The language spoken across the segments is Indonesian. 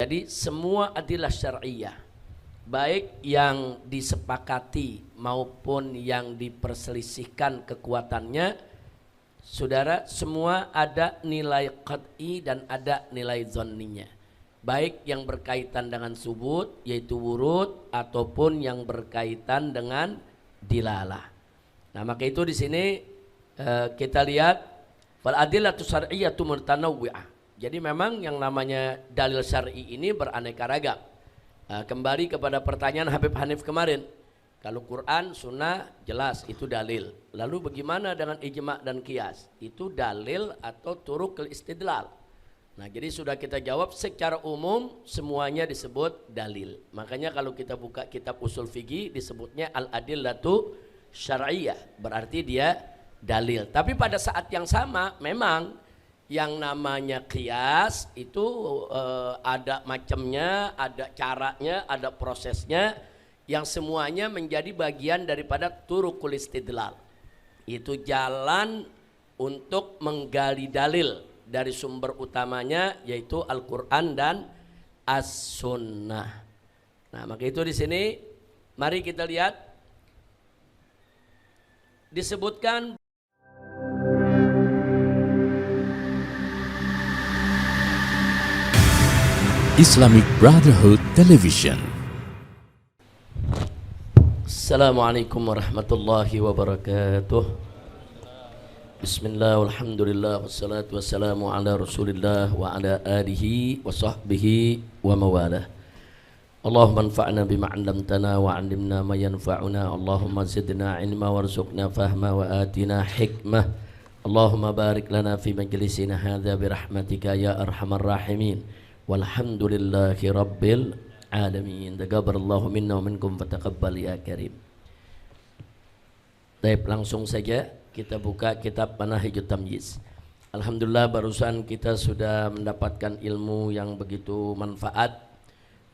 Jadi semua adillah syar'iyah, baik yang disepakati maupun yang diperselisihkan kekuatannya, saudara, semua ada nilai qat'i dan ada nilai zonninya. Baik yang berkaitan dengan subut yaitu wurud ataupun yang berkaitan dengan dilalah. Nah, maka itu di sini kita lihat fal adillatu syar'iyyatu mutanawwi'ah. Jadi memang yang namanya dalil syar'i ini beraneka ragam. Kembali kepada pertanyaan Habib Hanif kemarin. Kalau Quran, Sunnah jelas itu dalil. Lalu bagaimana dengan ijma' dan qiyas? Itu dalil atau turukul istidlal. Nah, jadi sudah kita jawab secara umum semuanya disebut dalil. Makanya kalau kita buka kitab usul fikih disebutnya al-adillatu syar'iyyah, berarti dia dalil. Tapi pada saat yang sama memang yang namanya qiyas itu ada macamnya, ada caranya, ada prosesnya yang semuanya menjadi bagian daripada turukul istidlal. Itu jalan untuk menggali dalil dari sumber utamanya yaitu Al-Qur'an dan As-Sunnah. Nah, maka itu di sini mari kita lihat disebutkan Islamic Brotherhood Television. Assalamualaikum warahmatullahi wabarakatuh. Bismillah, walhamdulillah, wassalatu wassalamu ala rasulillah wa ala alihi wa sahbihi wa mawalah. Allahumma anfa'na bima 'allamtana wa 'allimna ma yanfa'una. Allahumma zidna ilma warzuqna fahma wa atina hikmah. Allahumma barik lana fi majlisina hadza birahmatika ya arhamar rahimin. Walhamdulillahi rabbil alamin. Taqabbalallahu minna wa minkum fataqabbal ya karim. Baik, langsung saja kita buka kitab Manahijut Tamyiz. Alhamdulillah barusan kita sudah mendapatkan ilmu yang begitu manfaat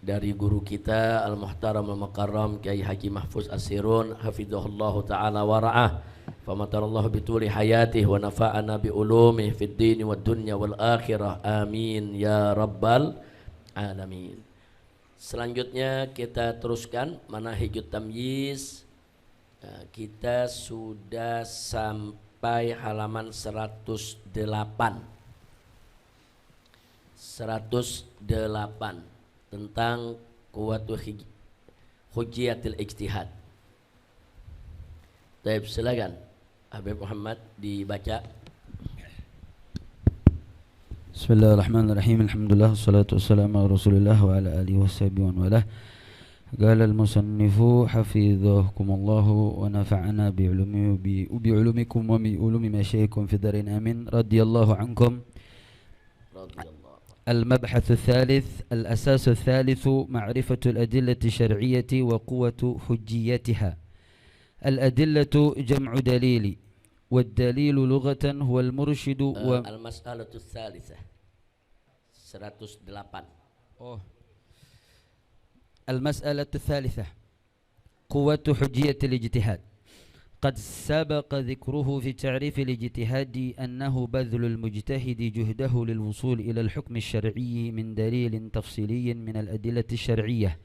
dari guru kita Al-Muhtaram Al-Mukarram Kiai Haji Mahfuz As-Sirun hafizahullahu ta'ala wa ra'ah. Famatarallahu bituli hayatih wa nafa'ana bi ulumih fid dini wad dunya wal akhirah. Amin ya rabbal alamin. Selanjutnya kita teruskan Manahijut Tamyiz. Kita sudah sampai halaman 108 tentang kuwatu hujiyatil ijtihad. Baik, silakan Habib Muhammad dibaca. Bismillahirrahmanirrahim. Alhamdulillah wassalatu wassalamu ala Rasulillah wa ala alihi washabihi wa walah. قال المصنف حفظكم الله ونفعنا بعلومكم وبعلوم مشايخكم في الدارين آمين. رضي الله عنكم. المبحث الثالث الأساس الثالث معرفة الأدلة الشرعية وقوة حجيتها. الأدلة جمع دليل، والدليل لغة هو المرشد المسألة الثالثة 108. المسألة الثالثة قوة حجية الاجتهاد. قد سبق ذكره في تعريف الاجتهاد أنه بذل المجتهد جهده للوصول إلى الحكم الشرعي من دليل تفصيلي من الأدلة الشرعية.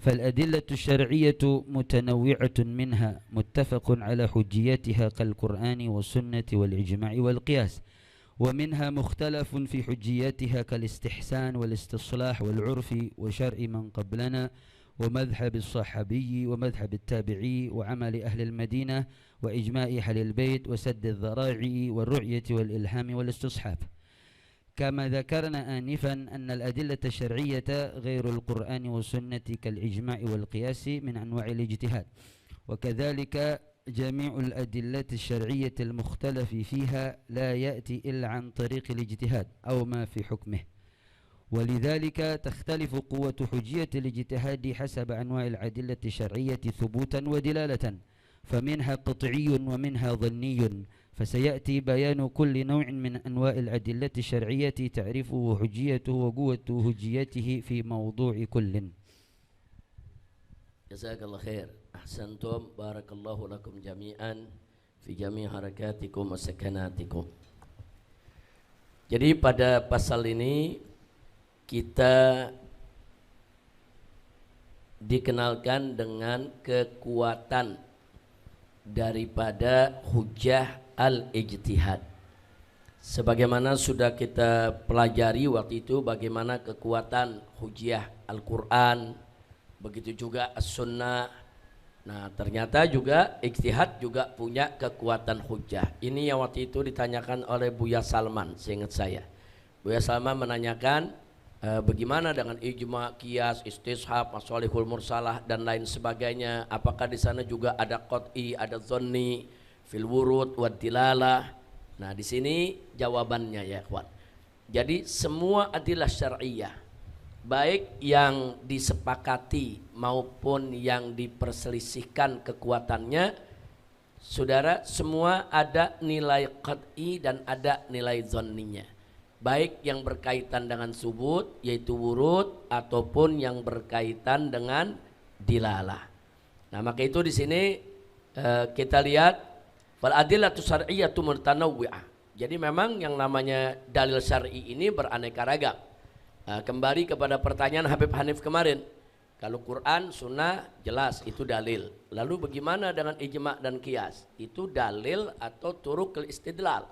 فالأدلة الشرعية متنوعة منها متفق على حجيتها كالقرآن والسنة والإجماع والقياس، ومنها مختلف في حجياتها كالاستحسان والاستصلاح والعرف وشرع من قبلنا ومذهب الصحابي ومذهب التابعي وعمل أهل المدينة وإجماع أهل البيت وسد الذرائع والرؤية والإلهام والاستصحاب. كما ذكرنا آنفا أن الأدلة الشرعية غير القرآن والسنة كالإجماع والقياس من أنواع الاجتهاد، وكذلك جميع الأدلة الشرعية المختلف فيها لا يأتي إلا عن طريق الاجتهاد أو ما في حكمه، ولذلك تختلف قوة حجية الاجتهاد حسب أنواع الأدلة الشرعية ثبوتا ودلالة، فمنها قطعي ومنها ظني، فسيأتي بيان كل نوع من أنواع الأدلة الشرعية تعرفه حجيته وقوة حجيته في موضوع كل. جزاك الله خير. Ahsantum, barakallahu lakum jami'an fi jami' harakatikum wa sakanatikum. Jadi pada pasal ini kita dikenalkan dengan kekuatan daripada hujjah al-ijtihad. Sebagaimana sudah kita pelajari waktu itu bagaimana kekuatan hujjah Al-Quran, begitu juga as-sunnah. Nah ternyata juga ijtihad juga punya kekuatan hujjah. Ini yang waktu itu ditanyakan oleh Buya Salman, seingat saya. Buya Salman menanyakan bagaimana dengan ijma, qiyas, istishab, masalihul mursalah dan lain sebagainya. Apakah di sana juga ada qat'i, ada dhanni, fil wurud wa dilalah. Nah di sini jawabannya ya ikhwan. Jadi semua adilah syar'iyah, baik yang disepakati maupun yang diperselisihkan kekuatannya, saudara, semua ada nilai qat'i dan ada nilai dhanninya. Baik yang berkaitan dengan subut yaitu wurud ataupun yang berkaitan dengan dilalah. Nah maka itu di sini kita lihat fal adillatu syar'iyyatu mutanawwi'ah. Jadi memang yang namanya dalil syar'i ini beraneka ragam. Kembali kepada pertanyaan Habib Hanif kemarin. Kalau Quran, sunnah jelas itu dalil. Lalu bagaimana dengan ijma' dan qiyas? Itu dalil atau turukul istidlal.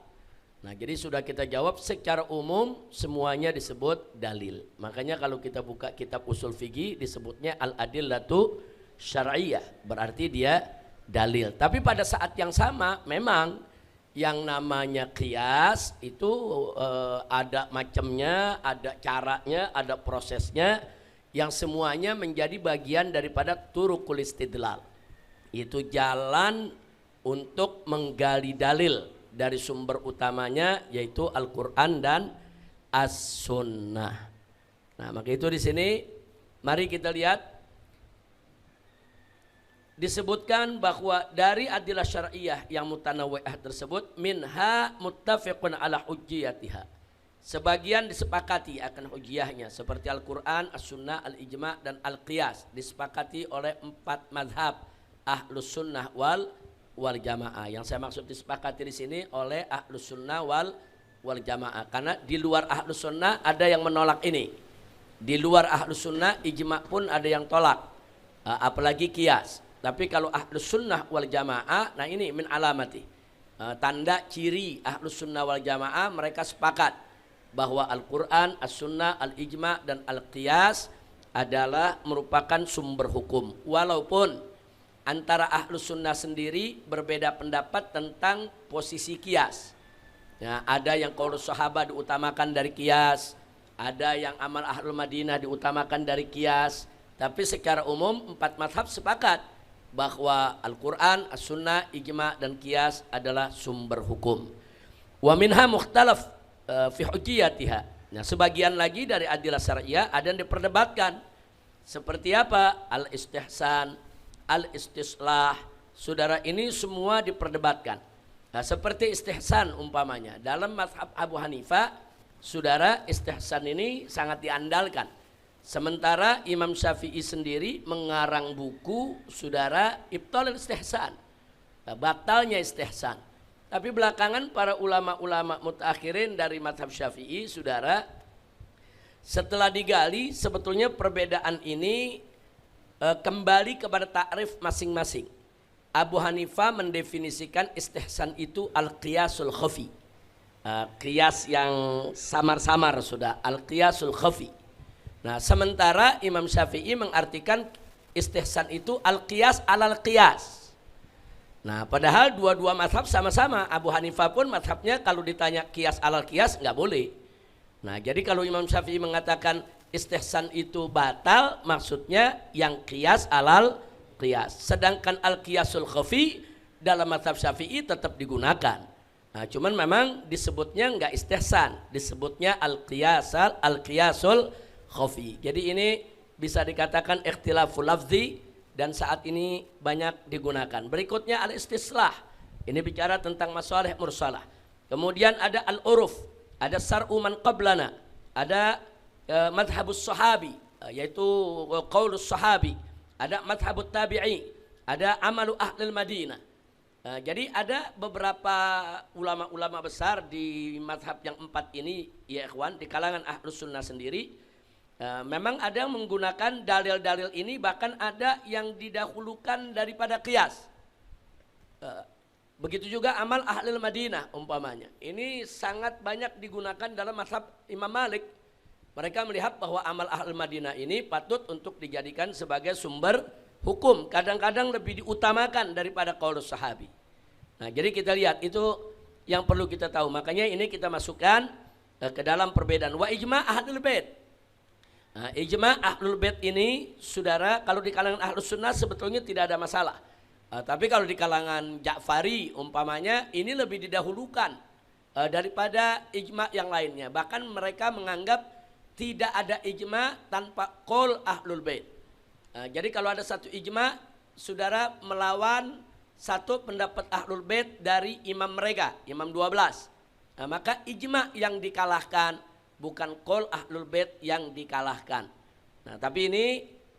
Nah jadi sudah kita jawab secara umum semuanya disebut dalil. Makanya kalau kita buka kitab usul fikih disebutnya al-adillatu syar'iyyah. Berarti dia dalil. Tapi pada saat yang sama memang yang namanya qiyas itu ada macamnya, ada caranya, ada prosesnya yang semuanya menjadi bagian daripada turukul istidlal. Itu jalan untuk menggali dalil dari sumber utamanya yaitu Al-Qur'an dan As-Sunnah. Nah, maka itu di sini mari kita lihat disebutkan bahwa dari adilah syar'iyyah yang mutanawwi'ah tersebut minha muttafiqun ala hujjiyatiha. Sebagian disepakati akan hujjiyahnya seperti Al-Qur'an, As-Sunnah, Al-Ijma' dan Al-Qiyas disepakati oleh 4 mazhab Ahlus Sunnah wal Jamaah. Yang saya maksud disepakati di sini oleh Ahlus Sunnah wal Jamaah karena di luar Ahlus Sunnah ada yang menolak ini. Di luar Ahlus Sunnah ijma' pun ada yang tolak. Apalagi qiyas. Tapi kalau Ahlus Sunnah wal Jamaah, nah ini min alamati, tanda ciri Ahlus Sunnah wal Jamaah, mereka sepakat bahwa Al-Quran, As-Sunnah, Al-Ijma' dan Al-Qiyas adalah merupakan sumber hukum. Walaupun antara Ahlus Sunnah sendiri berbeda pendapat tentang posisi qiyas. Ya, ada yang qaulus sahabat diutamakan dari qiyas, ada yang amal Ahlul Madinah diutamakan dari qiyas. Tapi secara umum 4 mazhab sepakat bahwa Al-Quran, As-Sunnah, Ijma' dan Qiyas adalah sumber hukum. Wa minha mukhtalaf fi hujjiyatiha. Nah sebagian lagi dari adilah syar'iyyah ada yang diperdebatkan. Seperti apa? Al-istihsan, al-istislah. Saudara, ini semua diperdebatkan. Nah seperti istihsan umpamanya. Dalam mazhab Abu Hanifah, saudara, istihsan ini sangat diandalkan. Sementara Imam Syafi'i sendiri mengarang buku, saudara, Ibtalul Istihsan, batalnya istihsan. Tapi belakangan para ulama-ulama mutakhirin dari mazhab Syafi'i, saudara, setelah digali sebetulnya perbedaan ini kembali kepada takrif masing-masing. Abu Hanifah mendefinisikan istihsan itu al-qiyasul khafi, qiyas yang samar-samar, sudah, al-qiyasul khafi. Nah sementara Imam Syafi'i mengartikan istihsan itu al-qiyas alal qiyas. Nah padahal dua-dua mazhab sama-sama. Abu Hanifah pun mazhabnya kalau ditanya qiyas alal qiyas nggak boleh. Nah jadi kalau Imam Syafi'i mengatakan istihsan itu batal, maksudnya yang qiyas alal qiyas. Sedangkan al-qiyasul khafi dalam mazhab Syafi'i tetap digunakan. Nah cuman memang disebutnya nggak istihsan, disebutnya al-qiyasul khafi. Jadi ini bisa dikatakan ikhtilaful lafzi dan saat ini banyak digunakan. Berikutnya al-istislah. Ini bicara tentang masalih mursalah. Kemudian ada al-uruf, ada sar'u man qablana, ada madhabus sahabi yaitu qaulus sahabi, ada madhabut tabi'i, ada amalu ahlil Madinah. Jadi ada beberapa ulama-ulama besar di madhab yang 4 ini ya ikhwan, di kalangan Ahlus Sunnah sendiri Memang ada yang menggunakan dalil-dalil ini, bahkan ada yang didahulukan daripada qiyas. Begitu juga amal ahlul Madinah umpamanya. Ini sangat banyak digunakan dalam mazhab Imam Malik. Mereka melihat bahwa amal ahlul Madinah ini patut untuk dijadikan sebagai sumber hukum. Kadang-kadang lebih diutamakan daripada qaulus sahabi. Nah, jadi kita lihat itu yang perlu kita tahu. Makanya ini kita masukkan ke dalam perbedaan. Wa ijma' ahlul bait. Nah, ijma' ahlul bait ini, saudara, kalau di kalangan ahlus sunnah sebetulnya tidak ada masalah. Tapi kalau di kalangan Ja'fari umpamanya ini lebih didahulukan daripada ijma' yang lainnya. Bahkan mereka menganggap tidak ada ijma' tanpa qaul ahlul bait. Jadi kalau ada satu ijma', saudara, melawan satu pendapat ahlul bait dari imam mereka, imam 12. Maka ijma' yang dikalahkan, bukan qaul ahlul bait yang dikalahkan. Nah, tapi ini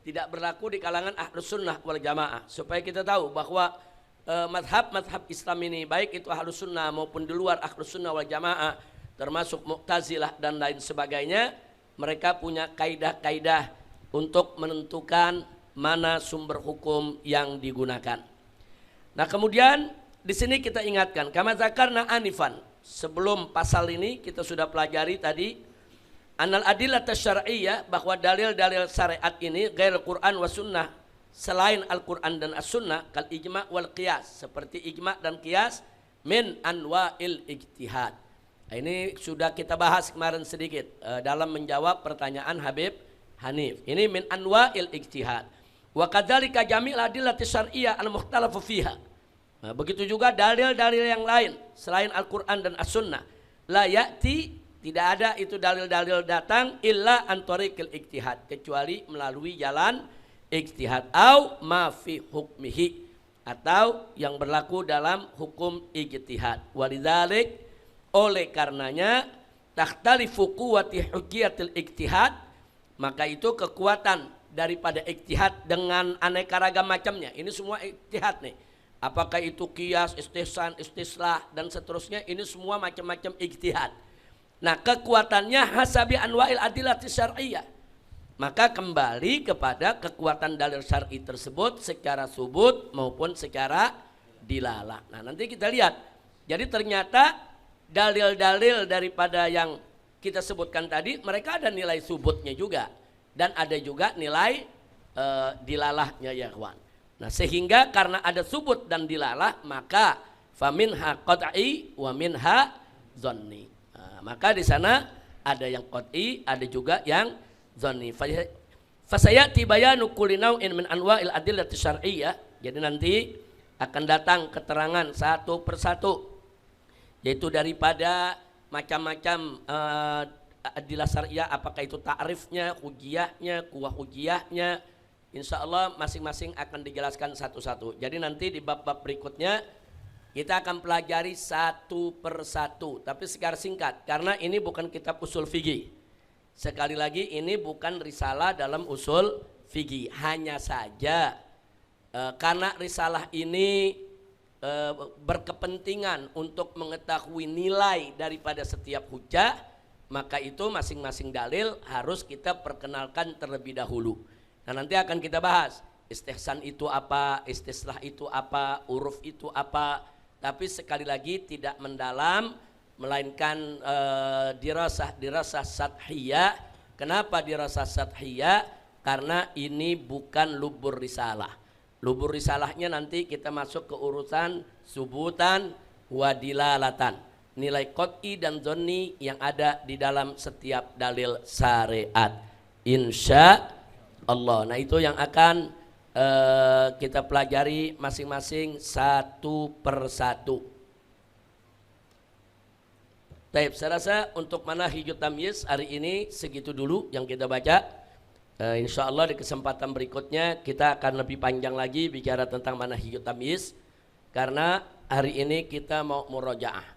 tidak berlaku di kalangan ahlus sunnah wal jamaah. Supaya kita tahu bahwa madhab Islam ini, baik itu ahlus sunnah maupun di luar ahlus sunnah wal jamaah, termasuk Mu'tazilah dan lain sebagainya, mereka punya kaidah-kaidah untuk menentukan mana sumber hukum yang digunakan. Nah, kemudian di sini kita ingatkan, kama zakarna anifan, sebelum pasal ini kita sudah pelajari tadi, anal adillah syar'iyyah, bahwa dalil-dalil syariat ini ghair Quran wa sunnah, selain Al-Quran dan As-Sunnah, kal ijma' wal qiyas, seperti ijma' dan qiyas, min anwa'il ijtihad. Nah, ini sudah kita bahas kemarin sedikit dalam menjawab pertanyaan Habib Hanif. Ini min anwa'il ijtihad. Wa kadzalika jami'ul adillah syar'iyyah al-mukhtalafu fiha. Nah, begitu juga dalil-dalil yang lain selain Al-Quran dan As-Sunnah, la ya'ti, tidak ada itu dalil-dalil datang illa an tariqil ijtihad, kecuali melalui jalan ijtihad, au ma fi hukmihi, atau yang berlaku dalam hukum ijtihad. Walidzalik, oleh karenanya, takhtalifu quwwati hujjatil ijtihad, maka itu kekuatan daripada ijtihad dengan aneka ragam macamnya. Ini semua ijtihad nih. Apakah itu qiyas, istihsan, istislah dan seterusnya, ini semua macam-macam ijtihad. Nah, kekuatannya hasabi anwa'il adillati syar'iyyah. Maka kembali kepada kekuatan dalil syar'i tersebut secara subut maupun secara dilalah. Nah, nanti kita lihat. Jadi ternyata dalil-dalil daripada yang kita sebutkan tadi, mereka ada nilai subutnya juga. Dan ada juga nilai dilalahnya, ya kawan. Nah, sehingga karena ada subut dan dilalah, maka faminha qat'i wa minha dhanni. Maka di sana ada yang qat'i, ada juga yang dhanni. Fasayati bayanu kulli naw'in min anwa'il adillati syar'iyyah. Jadi nanti akan datang keterangan satu persatu, yaitu daripada macam-macam adillah syar'iyyah, apakah itu ta'rifnya, hujiyahnya, kuwah hujiyahnya. Insya Allah masing-masing akan dijelaskan satu-satu. Jadi nanti di bab-bab berikutnya kita akan pelajari satu persatu, tapi secara singkat, karena ini bukan kitab usul fikih. Sekali lagi, ini bukan risalah dalam usul fikih. Hanya saja karena risalah ini berkepentingan untuk mengetahui nilai daripada setiap hujah, maka itu masing-masing dalil harus kita perkenalkan terlebih dahulu. Nah, nanti akan kita bahas istihsan itu apa, istislah itu apa, uruf itu apa. Tapi sekali lagi tidak mendalam, melainkan dirasah sathiyah. Kenapa dirasah sathiyah? Karena ini bukan lubur risalah. Lubur risalahnya nanti kita masuk ke urusan subutan wadilalatan, nilai qat'i dan dhanni yang ada di dalam setiap dalil syariat, insya Allah. Nah, itu yang akan kita pelajari masing-masing satu persatu. Baik, saya rasa untuk manahijut tamyiz hari ini segitu dulu yang kita baca. Insya Allah di kesempatan berikutnya kita akan lebih panjang lagi bicara tentang manahijut tamyiz, karena hari ini kita mau murojaah.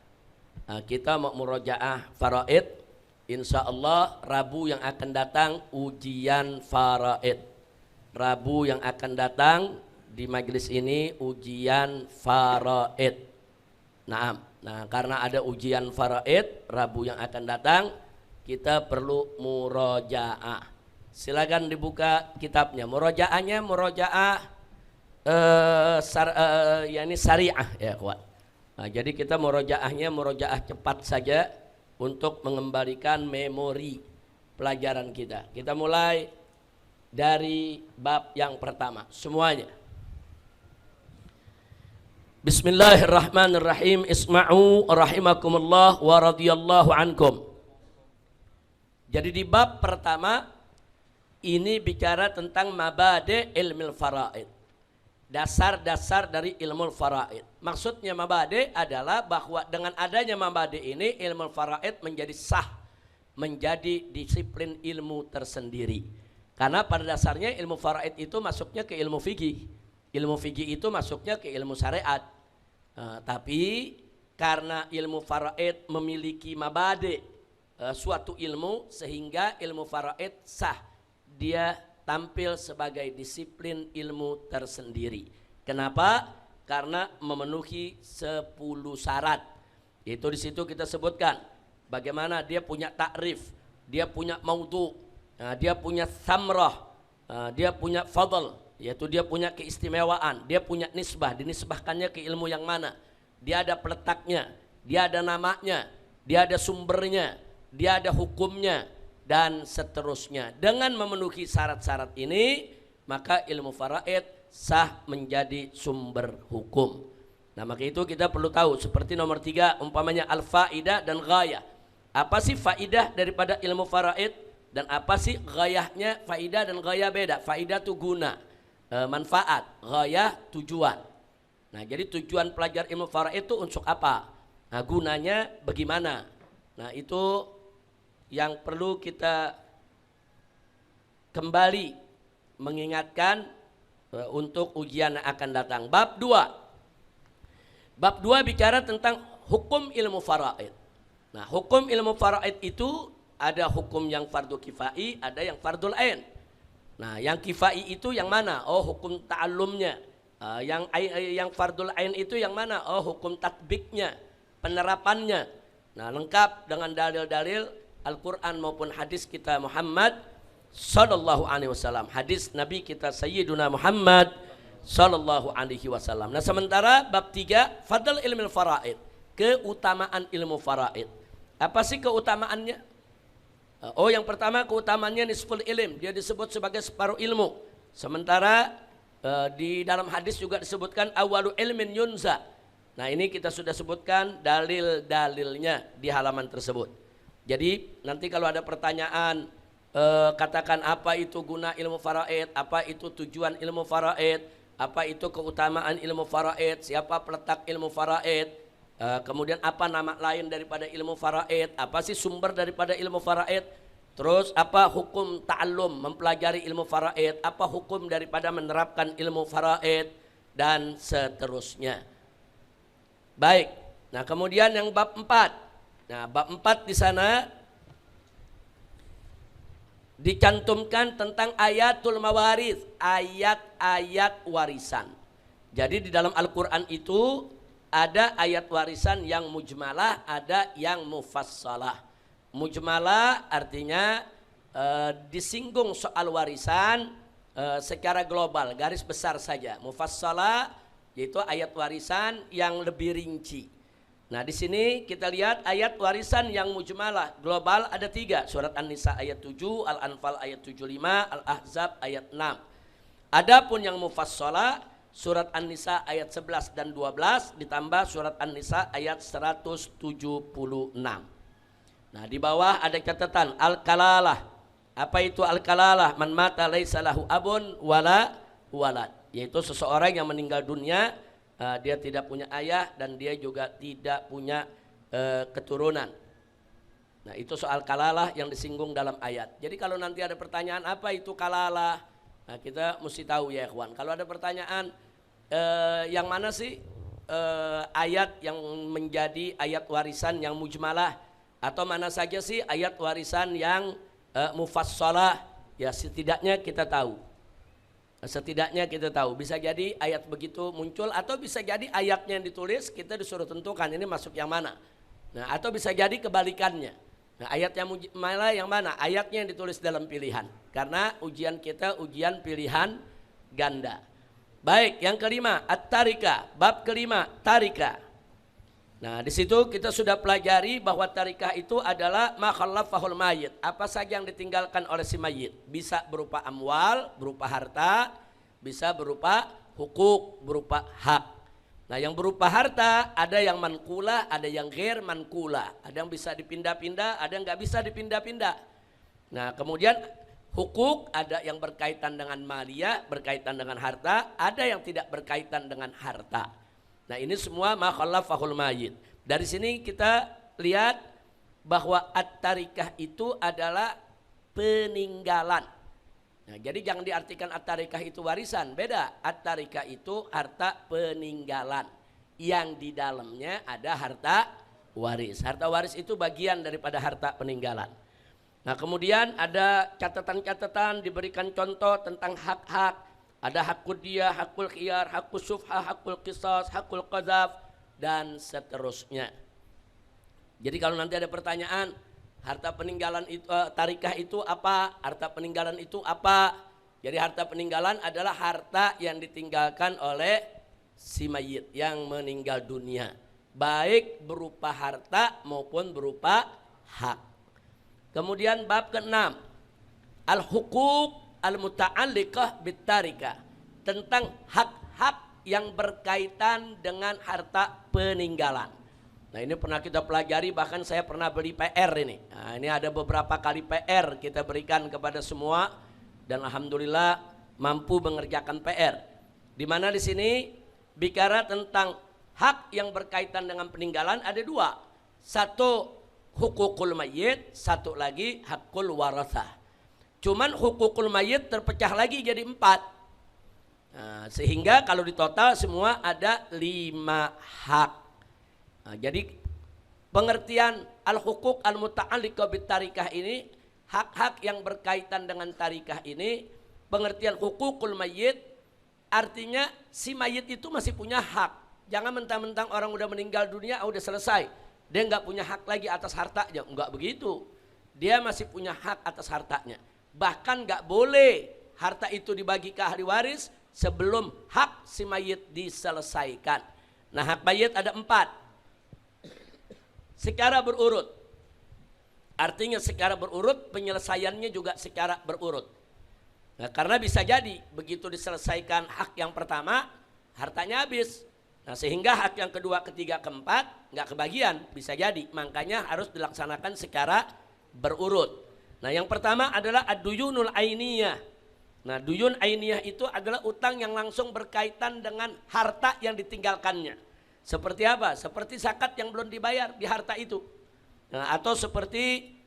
Kita mau murojaah faraid. Insya Allah Rabu yang akan datang ujian faraid. Rabu yang akan datang di majelis ini ujian faraid. Nah, karena ada ujian faraid Rabu yang akan datang, kita perlu murojaah. Silakan dibuka kitabnya. Murojaahnya murojaah yakni syariah ya kawan. Nah, jadi kita murojaahnya murojaah cepat saja untuk mengembalikan memori pelajaran kita. Kita mulai dari bab yang pertama semuanya. Bismillahirrahmanirrahim. Isma'u rahimakumullah wa radhiyallahu ankum. Jadi di bab pertama ini bicara tentang mabade ilmil faraid. Dasar-dasar dari ilmu faraid. Maksudnya mabade adalah bahwa dengan adanya mabade ini ilmu faraid menjadi sah, menjadi disiplin ilmu tersendiri. Karena pada dasarnya ilmu faraid itu masuknya ke ilmu fikih. Ilmu fikih itu masuknya ke ilmu syariat. Tapi karena ilmu faraid memiliki mabade suatu ilmu sehingga ilmu faraid sah. Dia tampil sebagai disiplin ilmu tersendiri. Kenapa? Karena memenuhi 10 syarat. Itu di situ kita sebutkan bagaimana dia punya takrif, dia punya maudhu, dia punya samrah, dia punya fadl, yaitu dia punya keistimewaan, dia punya nisbah, dinisbahkannya ke ilmu yang mana, dia ada peletaknya, dia ada namanya, dia ada sumbernya, dia ada hukumnya, dan seterusnya. Dengan memenuhi syarat-syarat ini, maka ilmu faraid sah menjadi sumber hukum. Nah, maka itu kita perlu tahu, seperti nomor 3 umpamanya al-faidah dan ghayah. Apa sih faidah daripada ilmu faraid? Dan apa sih ghayahnya? Faidah dan ghayah beda. Faidah itu guna, manfaat. Ghayah tujuan. Nah, jadi tujuan pelajar ilmu faraid itu untuk apa? Nah, gunanya bagaimana? Nah, itu yang perlu kita kembali mengingatkan untuk ujian yang akan datang. Bab 2. Bab 2 bicara tentang hukum ilmu faraid. Nah, hukum ilmu faraid itu ada hukum yang fardu kifai, ada yang fardul ain. Nah, yang kifai itu yang mana? Oh, hukum ta'allumnya. Yang fardul ain itu yang mana? Oh, hukum tatbiknya, penerapannya. Nah, lengkap dengan dalil-dalil Al-Quran maupun hadis kita Muhammad sallallahu alaihi wasallam. Hadis Nabi kita Sayyiduna Muhammad sallallahu alaihi wasallam. Nah, sementara bab 3 fadl ilmil faraid, keutamaan ilmu faraid. Apa sih keutamaannya? Oh, yang pertama keutamaannya nisful ilm, dia disebut sebagai separuh ilmu. Sementara di dalam hadis juga disebutkan awalu ilmin yunza. Nah, ini kita sudah sebutkan dalil-dalilnya di halaman tersebut. Jadi nanti kalau ada pertanyaan, katakan apa itu guna ilmu faraid, apa itu tujuan ilmu faraid, apa itu keutamaan ilmu faraid, siapa peletak ilmu faraid, kemudian apa nama lain daripada ilmu faraid, apa sih sumber daripada ilmu faraid, terus apa hukum ta'allum mempelajari ilmu faraid, apa hukum daripada menerapkan ilmu faraid, dan seterusnya. Baik, nah kemudian yang bab 4. Nah, bab 4 di sana dicantumkan tentang ayatul mawarith, ayat-ayat warisan. Jadi di dalam Al-Quran itu ada ayat warisan yang mujmalah, ada yang mufassalah. Mujmalah artinya disinggung soal warisan secara global, garis besar saja. Mufassalah yaitu ayat warisan yang lebih rinci. Nah, di sini kita lihat ayat warisan yang mujmalah global ada 3. Surat An-Nisa ayat 7, Al-Anfal ayat 75, Al-Ahzab ayat 6. Adapun yang mufassalah surat An-Nisa ayat 11 dan 12 ditambah surat An-Nisa ayat 176. Nah, di bawah ada catatan al-kalalah. Apa itu al-kalalah? Man mata laisa lahu abun wala walad. Yaitu seseorang yang meninggal dunia, dia tidak punya ayah dan dia juga tidak punya keturunan. Nah, itu soal kalalah yang disinggung dalam ayat. Jadi kalau nanti ada pertanyaan apa itu kalalah, nah kita mesti tahu ya ikhwan. Kalau ada pertanyaan yang mana sih ayat yang menjadi ayat warisan yang mujmalah, atau mana saja sih ayat warisan yang mufassalah, ya setidaknya kita tahu. Setidaknya kita tahu, bisa jadi ayat begitu muncul, atau bisa jadi ayatnya yang ditulis kita disuruh tentukan ini masuk yang mana. Nah, atau bisa jadi kebalikannya. Nah, ayatnya malah yang mana? Ayatnya yang ditulis dalam pilihan. Karena ujian kita ujian pilihan ganda. Baik, yang kelima, at-tarikah. Bab kelima, tarikah. Nah, di situ kita sudah pelajari bahwa tarikah itu adalah ma khallafahul mayyit. Apa saja yang ditinggalkan oleh si mayit. Bisa berupa amwal, berupa harta, bisa berupa hukuk, berupa hak. Nah, yang berupa harta ada yang mankulah, ada yang ghair mankulah. Ada yang bisa dipindah-pindah, ada yang nggak bisa dipindah-pindah. Nah, kemudian hukuk ada yang berkaitan dengan maliyah, berkaitan dengan harta, ada yang tidak berkaitan dengan harta. Nah, ini semua ma khallafahul mayyit. Dari sini kita lihat bahwa at-tarikah itu adalah peninggalan. Nah, jadi jangan diartikan at-tarikah itu warisan, beda. At-tarikah itu harta peninggalan yang di dalamnya ada harta waris. Harta waris itu bagian daripada harta peninggalan. Nah, kemudian ada catatan-catatan, diberikan contoh tentang hak-hak. Ada hakul diyah, hakul khiyar, hakul syuf'ah, hakul qisas, hakul qadzaf, dan seterusnya. Jadi kalau nanti ada pertanyaan, harta peninggalan itu, tarikah itu apa? Harta peninggalan itu apa? Jadi harta peninggalan adalah harta yang ditinggalkan oleh si mayit yang meninggal dunia. Baik berupa harta maupun berupa hak. Kemudian bab ke-6, al-hukuk al-muta'alliqah bitarikah, tentang hak-hak yang berkaitan dengan harta peninggalan. Nah, ini pernah kita pelajari, bahkan saya pernah beli PR ini. Nah, ini ada beberapa kali PR kita berikan kepada semua dan alhamdulillah mampu mengerjakan PR. Di mana di sini bicara tentang hak yang berkaitan dengan peninggalan ada dua. Satu hukukul mayyit, satu lagi hakul warathah. Cuman hukukul mayyit terpecah lagi jadi 4. Nah, sehingga kalau di total semua ada 5 hak. Nah, jadi pengertian al-hukuk al-muta'alliqah bitarikah ini, hak-hak yang berkaitan dengan tarikah ini, pengertian hukukul mayyit artinya si mayit itu masih punya hak. Jangan mentang-mentang orang udah meninggal dunia udah selesai, dia nggak punya hak lagi atas hartanya. Enggak begitu. Dia masih punya hak atas hartanya. Bahkan gak boleh harta itu dibagi ke ahli waris sebelum hak si mayit diselesaikan. Nah, hak mayit ada 4. Secara berurut. Artinya secara berurut, penyelesaiannya juga secara berurut. Nah, karena bisa jadi begitu diselesaikan hak yang pertama, hartanya habis. Nah, sehingga hak yang kedua, ketiga, keempat gak kebagian, bisa jadi. Makanya harus dilaksanakan secara berurut. Nah, yang pertama adalah ad-duyunul ainiyah. Nah, duyun ainiyah itu adalah utang yang langsung berkaitan dengan harta yang ditinggalkannya. Seperti apa? Seperti zakat yang belum dibayar di harta itu. Nah, atau seperti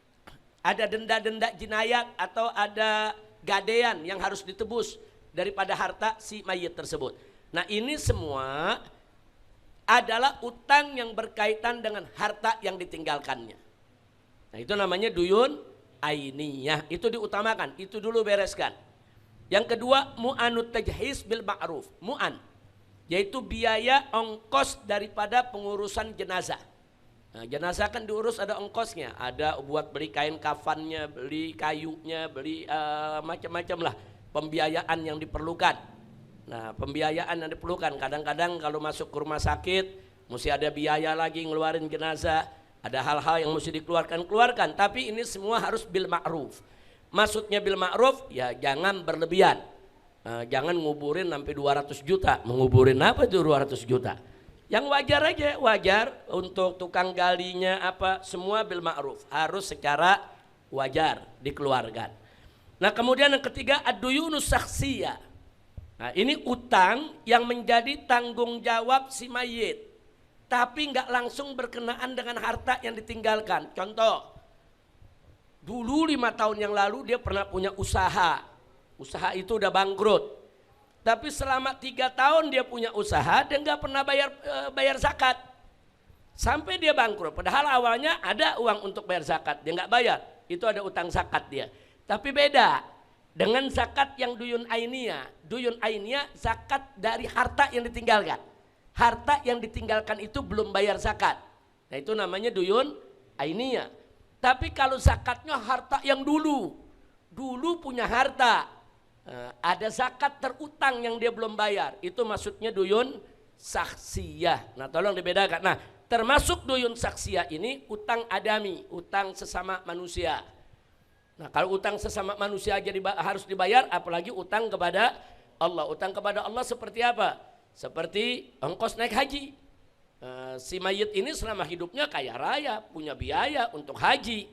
ada denda-denda jinayat atau ada gadean yang harus ditebus daripada harta si mayit tersebut. Nah, ini semua adalah utang yang berkaitan dengan harta yang ditinggalkannya. Nah, itu namanya duyun ainiyah, itu diutamakan, itu dulu bereskan. Yang kedua, mu'anut tajhiz bil ma'ruf. Mu'an, yaitu biaya ongkos daripada pengurusan jenazah. Nah, jenazah kan diurus ada ongkosnya, ada buat beli kain kafannya, beli kayunya, beli macam-macam lah pembiayaan yang diperlukan. Nah, pembiayaan yang diperlukan, kadang-kadang kalau masuk ke rumah sakit mesti ada biaya lagi ngeluarin jenazah. Ada hal-hal yang mesti dikeluarkan, tapi ini semua harus bil ma'ruf. Maksudnya bil ma'ruf, ya jangan berlebihan. Jangan nguburin sampai 200 juta. Menguburin apa itu 200 juta? Yang wajar aja, wajar untuk tukang galinya apa, semua bil ma'ruf. Harus secara wajar dikeluarkan. Nah, kemudian yang ketiga, ad-duyunus syakhsiyah. Nah, ini utang yang menjadi tanggung jawab si mayit, tapi nggak langsung berkenaan dengan harta yang ditinggalkan. Contoh, dulu 5 tahun yang lalu dia pernah punya usaha. Usaha itu udah bangkrut. Tapi selama 3 tahun dia punya usaha, dia nggak pernah bayar zakat. Sampai dia bangkrut. Padahal awalnya ada uang untuk bayar zakat, dia nggak bayar. Itu ada utang zakat dia. Tapi beda dengan zakat yang duyun ainiyah. Duyun ainiyah zakat dari harta yang ditinggalkan. Harta yang ditinggalkan itu belum bayar zakat. Nah, itu namanya duyun ainiyah. Tapi kalau zakatnya harta yang dulu punya harta, ada zakat terutang yang dia belum bayar, itu maksudnya duyun saksiyah. Nah tolong dibedakan. Nah termasuk duyun saksiyah ini utang adami, utang sesama manusia. Nah kalau utang sesama manusia aja harus dibayar, apalagi utang kepada Allah. Utang kepada Allah seperti apa? Seperti ongkos naik haji. Si mayit ini selama hidupnya kaya raya, punya biaya untuk haji.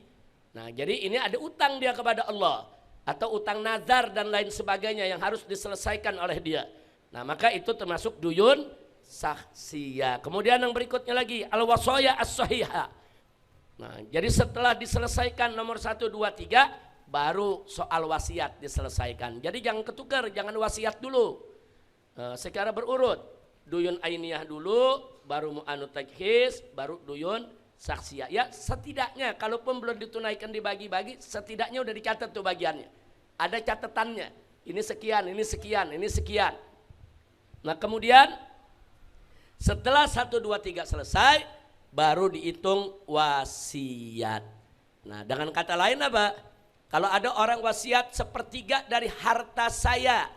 Nah jadi ini ada utang dia kepada Allah. Atau utang nazar dan lain sebagainya yang harus diselesaikan oleh dia. Nah maka itu termasuk duyun saksiyah. Kemudian yang berikutnya lagi al-wasaya as-sahihah. Nah jadi setelah diselesaikan nomor 1, 2, 3 baru soal wasiat diselesaikan. Jadi jangan ketukar, jangan wasiat dulu. Secara berurut, duyun ainiyah dulu, baru mu'anut tajhiz, baru duyun saksiyah. Ya setidaknya kalaupun belum ditunaikan dibagi-bagi, setidaknya udah dicatat tuh bagiannya. Ada catatannya, ini sekian, ini sekian, ini sekian. Nah kemudian setelah 1, 2, 3 selesai, baru dihitung wasiat. Nah dengan kata lain apa? Kalau ada orang wasiat sepertiga dari harta saya,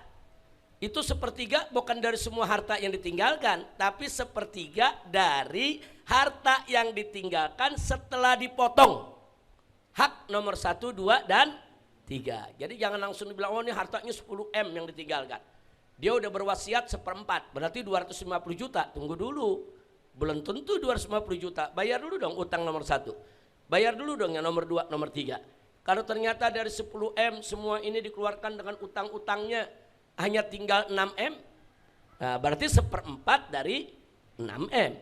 itu sepertiga bukan dari semua harta yang ditinggalkan, tapi sepertiga dari harta yang ditinggalkan setelah dipotong hak nomor 1, 2, dan 3. Jadi jangan langsung dibilang, oh ini hartanya 10 M yang ditinggalkan. Dia udah berwasiat 1/4, berarti 250 juta, tunggu dulu. Belum tentu 250 juta, bayar dulu dong utang nomor 1. Bayar dulu dong yang nomor 2, nomor 3. Kalau ternyata dari 10 M semua ini dikeluarkan dengan utang-utangnya hanya tinggal 6 M, nah, berarti 1/4 dari 6 M.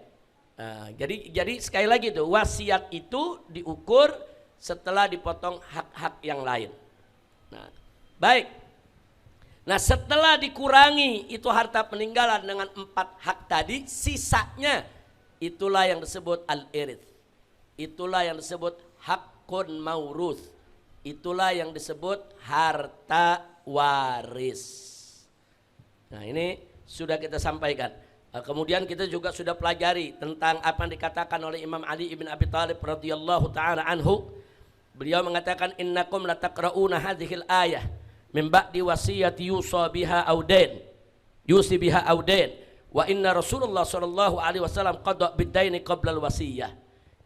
Nah, jadi sekali lagi tuh, wasiat itu diukur setelah dipotong hak-hak yang lain. Nah, baik. Nah setelah dikurangi itu harta peninggalan dengan 4 hak tadi, sisanya itulah yang disebut al-irith. Itulah yang disebut hakun mauruth. Itulah yang disebut harta waris. Nah ini sudah kita sampaikan. Kemudian kita juga sudah pelajari tentang apa yang dikatakan oleh Imam Ali ibn Abi Thalib radhiyallahu ta'ala anhu. Beliau mengatakan innakum lataqra'una hadhil ayah min ba'di wasiyati yusa biha audain. Yusi biha audain. Wa inna Rasulullah sallallahu alaihi wasallam qada bid-daini qabla al-wasiyah.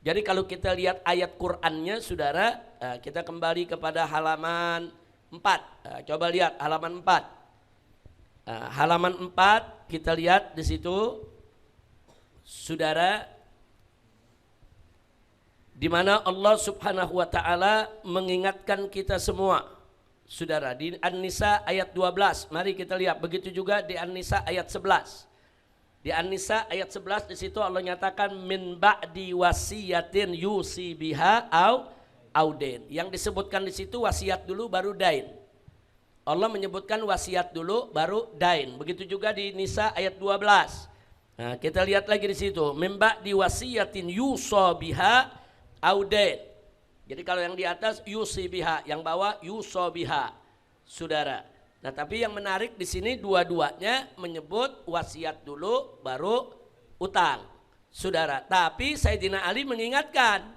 Jadi kalau kita lihat ayat Qur'annya saudara, kita kembali kepada halaman 4. Coba lihat halaman 4. Halaman 4 kita lihat di situ saudara, di mana Allah Subhanahu wa taala mengingatkan kita semua. Saudara, di An-Nisa ayat 12, mari kita lihat. Begitu juga di An-Nisa ayat 11. Di An-Nisa ayat 11 di situ Allah nyatakan min ba'di wasiyatin yusi biha audain. Yang disebutkan di situ wasiat dulu baru dain. Allah menyebutkan wasiat dulu baru dain. Begitu juga di Nisa ayat 12. Nah, kita lihat lagi di situ min ba'di wasiyatin yusa biha audain. Jadi kalau yang di atas yusi biha, yang bawah yusa biha. Saudara. Nah, tapi yang menarik di sini dua-duanya menyebut wasiat dulu baru utang. Saudara, tapi Sayyidina Ali mengingatkan,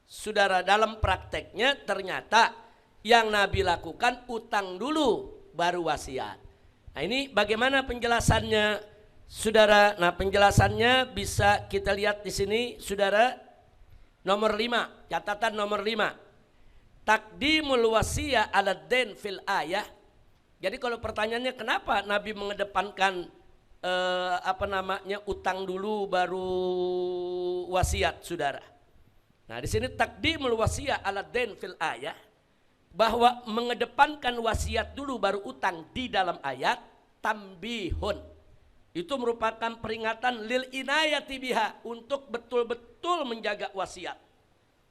saudara, dalam prakteknya ternyata yang Nabi lakukan utang dulu baru wasiat. Nah, ini bagaimana penjelasannya, saudara? Nah, penjelasannya bisa kita lihat di sini, saudara. Nomor 5, catatan nomor 5. Takdimul wasiyah ala dain fil ayah. Jadi kalau pertanyaannya kenapa Nabi mengedepankan utang dulu baru wasiat, saudara? Nah, di sini takdimul wasiyah ala dain fil ayah, bahwa mengedepankan wasiat dulu baru utang di dalam ayat tambihun. Itu merupakan peringatan lil inayati biha, untuk betul-betul menjaga wasiat.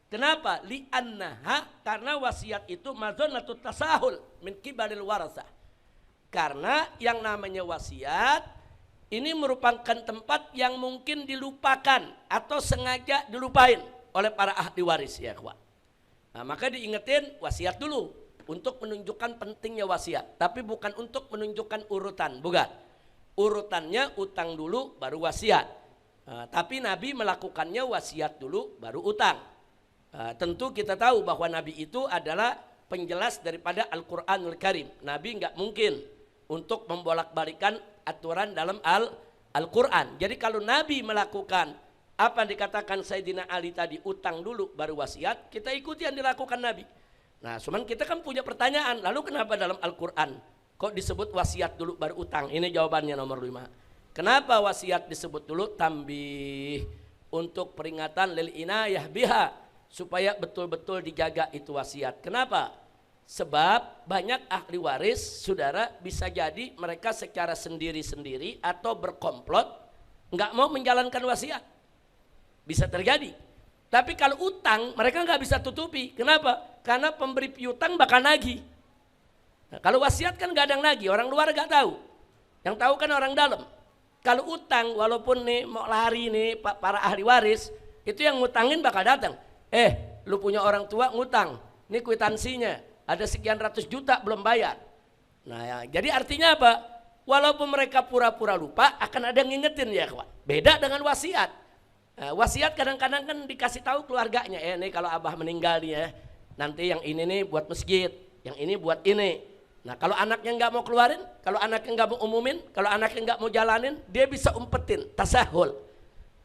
Kenapa? Li'annaha, karena wasiat itu mazonatut tasahul min kibaril warasah. Karena yang namanya wasiat ini merupakan tempat yang mungkin dilupakan atau sengaja dilupain oleh para ahli waris, ya kawan. Nah, maka diingetin wasiat dulu untuk menunjukkan pentingnya wasiat, tapi bukan untuk menunjukkan urutan, bukan. Urutannya utang dulu baru wasiat. Nah, tapi Nabi melakukannya wasiat dulu baru utang. Tentu kita tahu bahwa Nabi itu adalah penjelas daripada Al-Quranul Karim. Nabi nggak mungkin untuk membolak-balikan aturan dalam Al-Quran. Jadi kalau Nabi melakukan apa yang dikatakan Sayyidina Ali tadi, utang dulu baru wasiat, kita ikuti yang dilakukan Nabi. Nah, cuman kita kan punya pertanyaan, lalu kenapa dalam Al-Quran kok disebut wasiat dulu baru utang? Ini jawabannya nomor 5. Kenapa wasiat disebut dulu? Tambih, untuk peringatan lil inayah biha, supaya betul-betul dijaga itu wasiat. Kenapa? Sebab banyak ahli waris, saudara, bisa jadi mereka secara sendiri-sendiri atau berkomplot nggak mau menjalankan wasiat. Bisa terjadi. Tapi kalau utang mereka nggak bisa tutupi. Kenapa? Karena pemberi piutang bakal nagih. Nah, kalau wasiat kan nggak ada yang nagih, orang luar nggak tahu. Yang tahu kan orang dalam. Kalau utang, walaupun nih mau lari nih para ahli waris, itu yang ngutangin bakal datang. Lu punya orang tua ngutang, ini kwitansinya, ada sekian ratus juta belum bayar. Nah ya, jadi artinya apa? Walaupun mereka pura-pura lupa, akan ada yang ngingetin ya kawan. Beda dengan wasiat. Nah, wasiat kadang-kadang kan dikasih tahu keluarganya, nih kalau abah meninggal nih ya, nanti yang ini nih buat masjid, yang ini buat ini. Nah kalau anaknya nggak mau keluarin, kalau anaknya nggak mau umumin, kalau anaknya nggak mau jalanin, dia bisa umpetin, tasahul.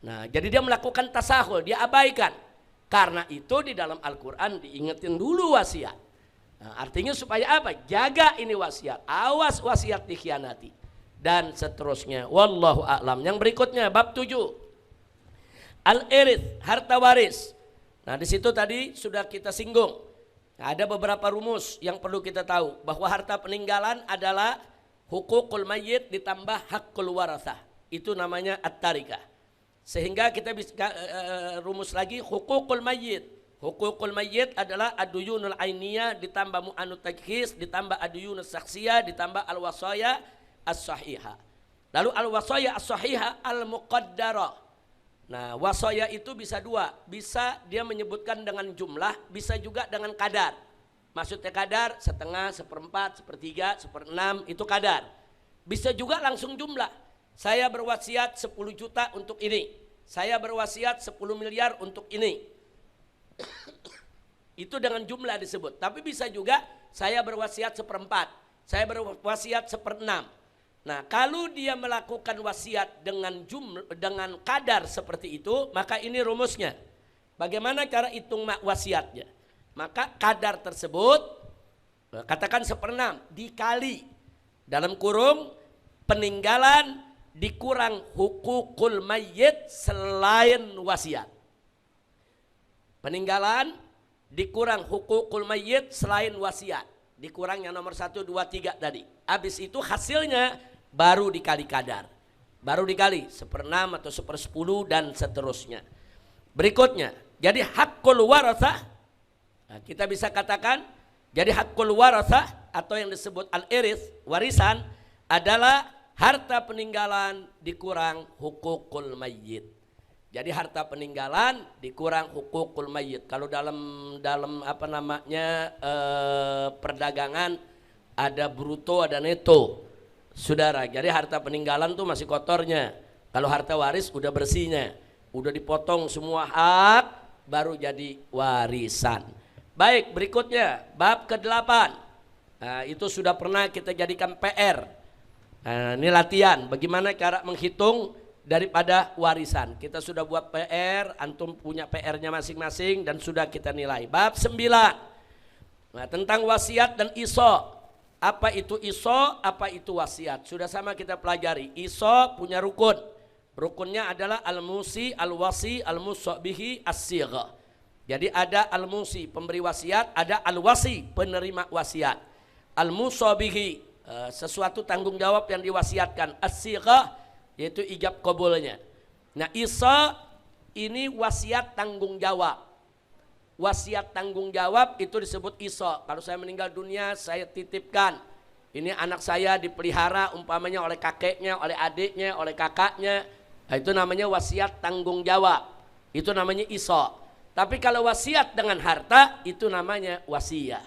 Nah jadi dia melakukan tasahul, dia abaikan. Karena itu di dalam Al-Quran diingetin dulu wasiat. Nah, artinya supaya apa? Jaga ini wasiat, awas wasiat dikhianati. Dan seterusnya. Wallahu a'lam. Yang berikutnya bab 7. Al-irith, harta waris. Nah di situ tadi sudah kita singgung. Nah, ada beberapa rumus yang perlu kita tahu. Bahwa harta peninggalan adalah hukukul mayyit ditambah hakul warasah. Itu namanya at-tarikah. Sehingga kita bisa rumus lagi hukukul mayyit. Hukukul mayyit adalah aduyunul ainiyah ditambah mu'anut takhis ditambah aduyunus saksiyah ditambah al-wasaya as-sahihah. Lalu al-wasaya as-sahihah al-muqaddarah. Nah, wasaya itu bisa dua, bisa dia menyebutkan dengan jumlah, bisa juga dengan kadar. Maksudnya kadar setengah, seperempat, sepertiga, seperenam, itu kadar. Bisa juga langsung jumlah. Saya berwasiat 10 juta untuk ini. Saya berwasiat 10 miliar untuk ini. Itu dengan jumlah disebut. Tapi bisa juga saya berwasiat seperempat. Saya berwasiat seperenam. Nah, kalau dia melakukan wasiat dengan dengan kadar seperti itu, maka ini rumusnya. Bagaimana cara hitung wasiatnya? Maka kadar tersebut, katakan seperenam, dikali dalam kurung peninggalan dikurang hukukul mayyit selain wasiat. Peninggalan dikurang hukukul mayyit selain wasiat. Dikurang yang nomor 1, 2, 3 tadi. Habis itu hasilnya baru dikali kadar. Baru dikali seperenam atau sepersepuluh dan seterusnya. Berikutnya, jadi hakul warasah. Nah, kita bisa katakan jadi hakul warasah atau yang disebut al-irith, warisan adalah harta peninggalan dikurang hukukul mayyit. Jadi harta peninggalan dikurang hukukul mayyit. Kalau dalam apa namanya perdagangan ada bruto ada neto. Saudara, jadi harta peninggalan tuh masih kotornya. Kalau harta waris udah bersihnya. Udah dipotong semua hak baru jadi warisan. Baik, berikutnya bab ke-8. Nah, itu sudah pernah kita jadikan PR. Nah, ini latihan bagaimana cara menghitung daripada warisan. Kita sudah buat PR, antum punya PR-nya masing-masing dan sudah kita nilai. Bab 9. Nah, tentang wasiat dan iso. Apa itu iso, apa itu wasiat? Sudah sama kita pelajari. Iso punya rukun. Rukunnya adalah al-musi, al-wasi, al-musabihi, as-sigha. Jadi ada al-musi pemberi wasiat, ada al-wasi penerima wasiat. Al-musabihi sesuatu tanggung jawab yang diwasiatkan, as-sighah yaitu ijab qabulnya. Nah, isa ini wasiat tanggung jawab. Wasiat tanggung jawab itu disebut isa. Kalau saya meninggal dunia, saya titipkan ini anak saya dipelihara umpamanya oleh kakeknya, oleh adiknya, oleh kakaknya. Nah, itu namanya wasiat tanggung jawab. Itu namanya isa. Tapi kalau wasiat dengan harta itu namanya wasiyah.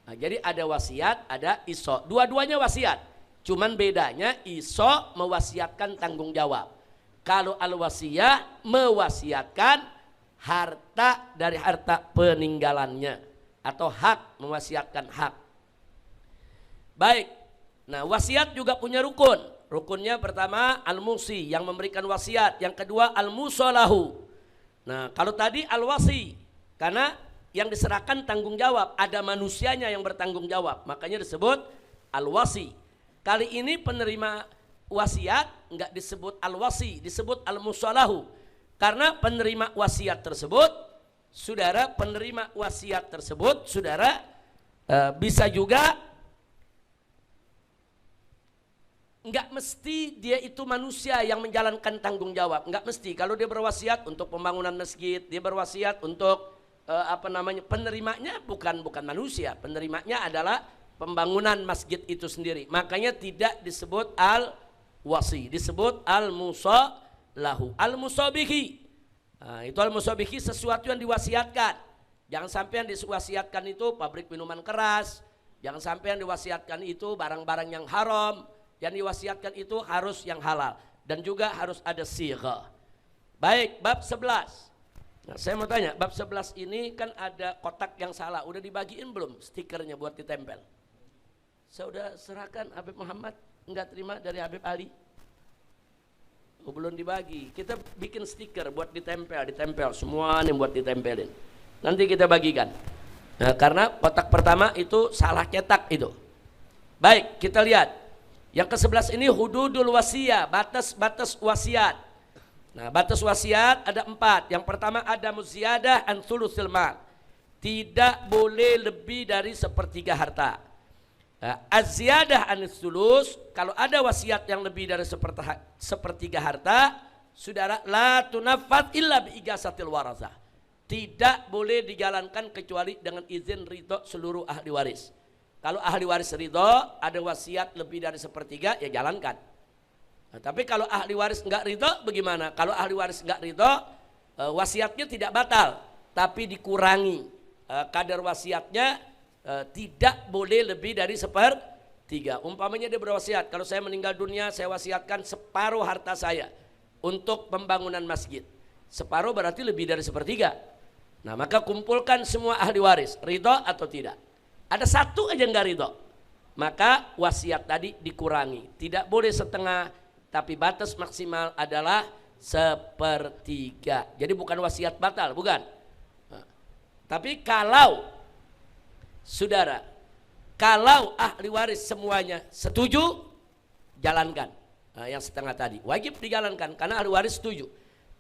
Nah, jadi ada wasiat, ada iso. Dua-duanya wasiat. Cuman bedanya iso mewasiatkan tanggung jawab. Kalau al-wasiyah mewasiatkan harta dari harta peninggalannya atau hak, mewasiatkan hak. Baik. Nah, wasiat juga punya rukun. Rukunnya pertama al-musi yang memberikan wasiat, yang kedua al-musalahu. Nah, kalau tadi al-wasi karena yang diserahkan tanggung jawab, ada manusianya yang bertanggung jawab, makanya disebut al-wasi. Kali ini penerima wasiat enggak disebut al-wasi, disebut al-musalahu. Karena penerima wasiat tersebut, saudara, penerima wasiat tersebut, saudara, bisa juga enggak mesti dia itu manusia yang menjalankan tanggung jawab, enggak mesti. Kalau dia berwasiat untuk pembangunan masjid, dia berwasiat untuk penerimanya bukan manusia, penerimanya adalah pembangunan masjid itu sendiri. Makanya tidak disebut al-wasi, disebut al-musalahu, al-musabihi. Nah, itu al-musabihi sesuatu yang diwasiatkan. Jangan sampai yang diwasiatkan itu pabrik minuman keras, jangan sampai yang diwasiatkan itu barang-barang yang haram. Yang diwasiatkan itu harus yang halal dan juga harus ada sigha. Baik, bab 11. Nah, saya mau tanya, bab 11 ini kan ada kotak yang salah, udah dibagiin belum stikernya buat ditempel? Saya udah serahkan Habib Muhammad, enggak terima dari Habib Ali. Oh, belum dibagi. Kita bikin stiker buat ditempel semua nih buat ditempelin. Nanti kita bagikan. Nah, karena kotak pertama itu salah cetak itu. Baik, kita lihat. Yang ke-11 ini hududul wasiyah, batas-batas wasiat. Nah, batas wasiat ada 4. Yang pertama ada muziyadah an thulutsil mal. Tidak boleh lebih dari sepertiga harta. Nah, az-ziyadah an thulus, kalau ada wasiat yang lebih dari sepertiga harta, saudara, la tunaffad illa bi igasatil warasah. Tidak boleh dijalankan kecuali dengan izin ridho seluruh ahli waris. Kalau ahli waris ridho, ada wasiat lebih dari sepertiga, ya jalankan. Nah, tapi kalau ahli waris enggak ridho, bagaimana? Kalau ahli waris enggak ridho, wasiatnya tidak batal, tapi dikurangi. Kadar wasiatnya tidak boleh lebih dari sepertiga. Umpamanya dia berwasiat, kalau saya meninggal dunia, saya wasiatkan separuh harta saya untuk pembangunan masjid. Separuh berarti lebih dari sepertiga. Nah, maka kumpulkan semua ahli waris, ridho atau tidak. Ada satu aja enggak ridho, maka wasiat tadi dikurangi. Tidak boleh setengah, tapi batas maksimal adalah sepertiga. Jadi bukan wasiat batal, bukan. Nah, tapi kalau saudara, kalau ahli waris semuanya setuju, jalankan. Nah, yang setengah tadi wajib dijalankan karena ahli waris setuju.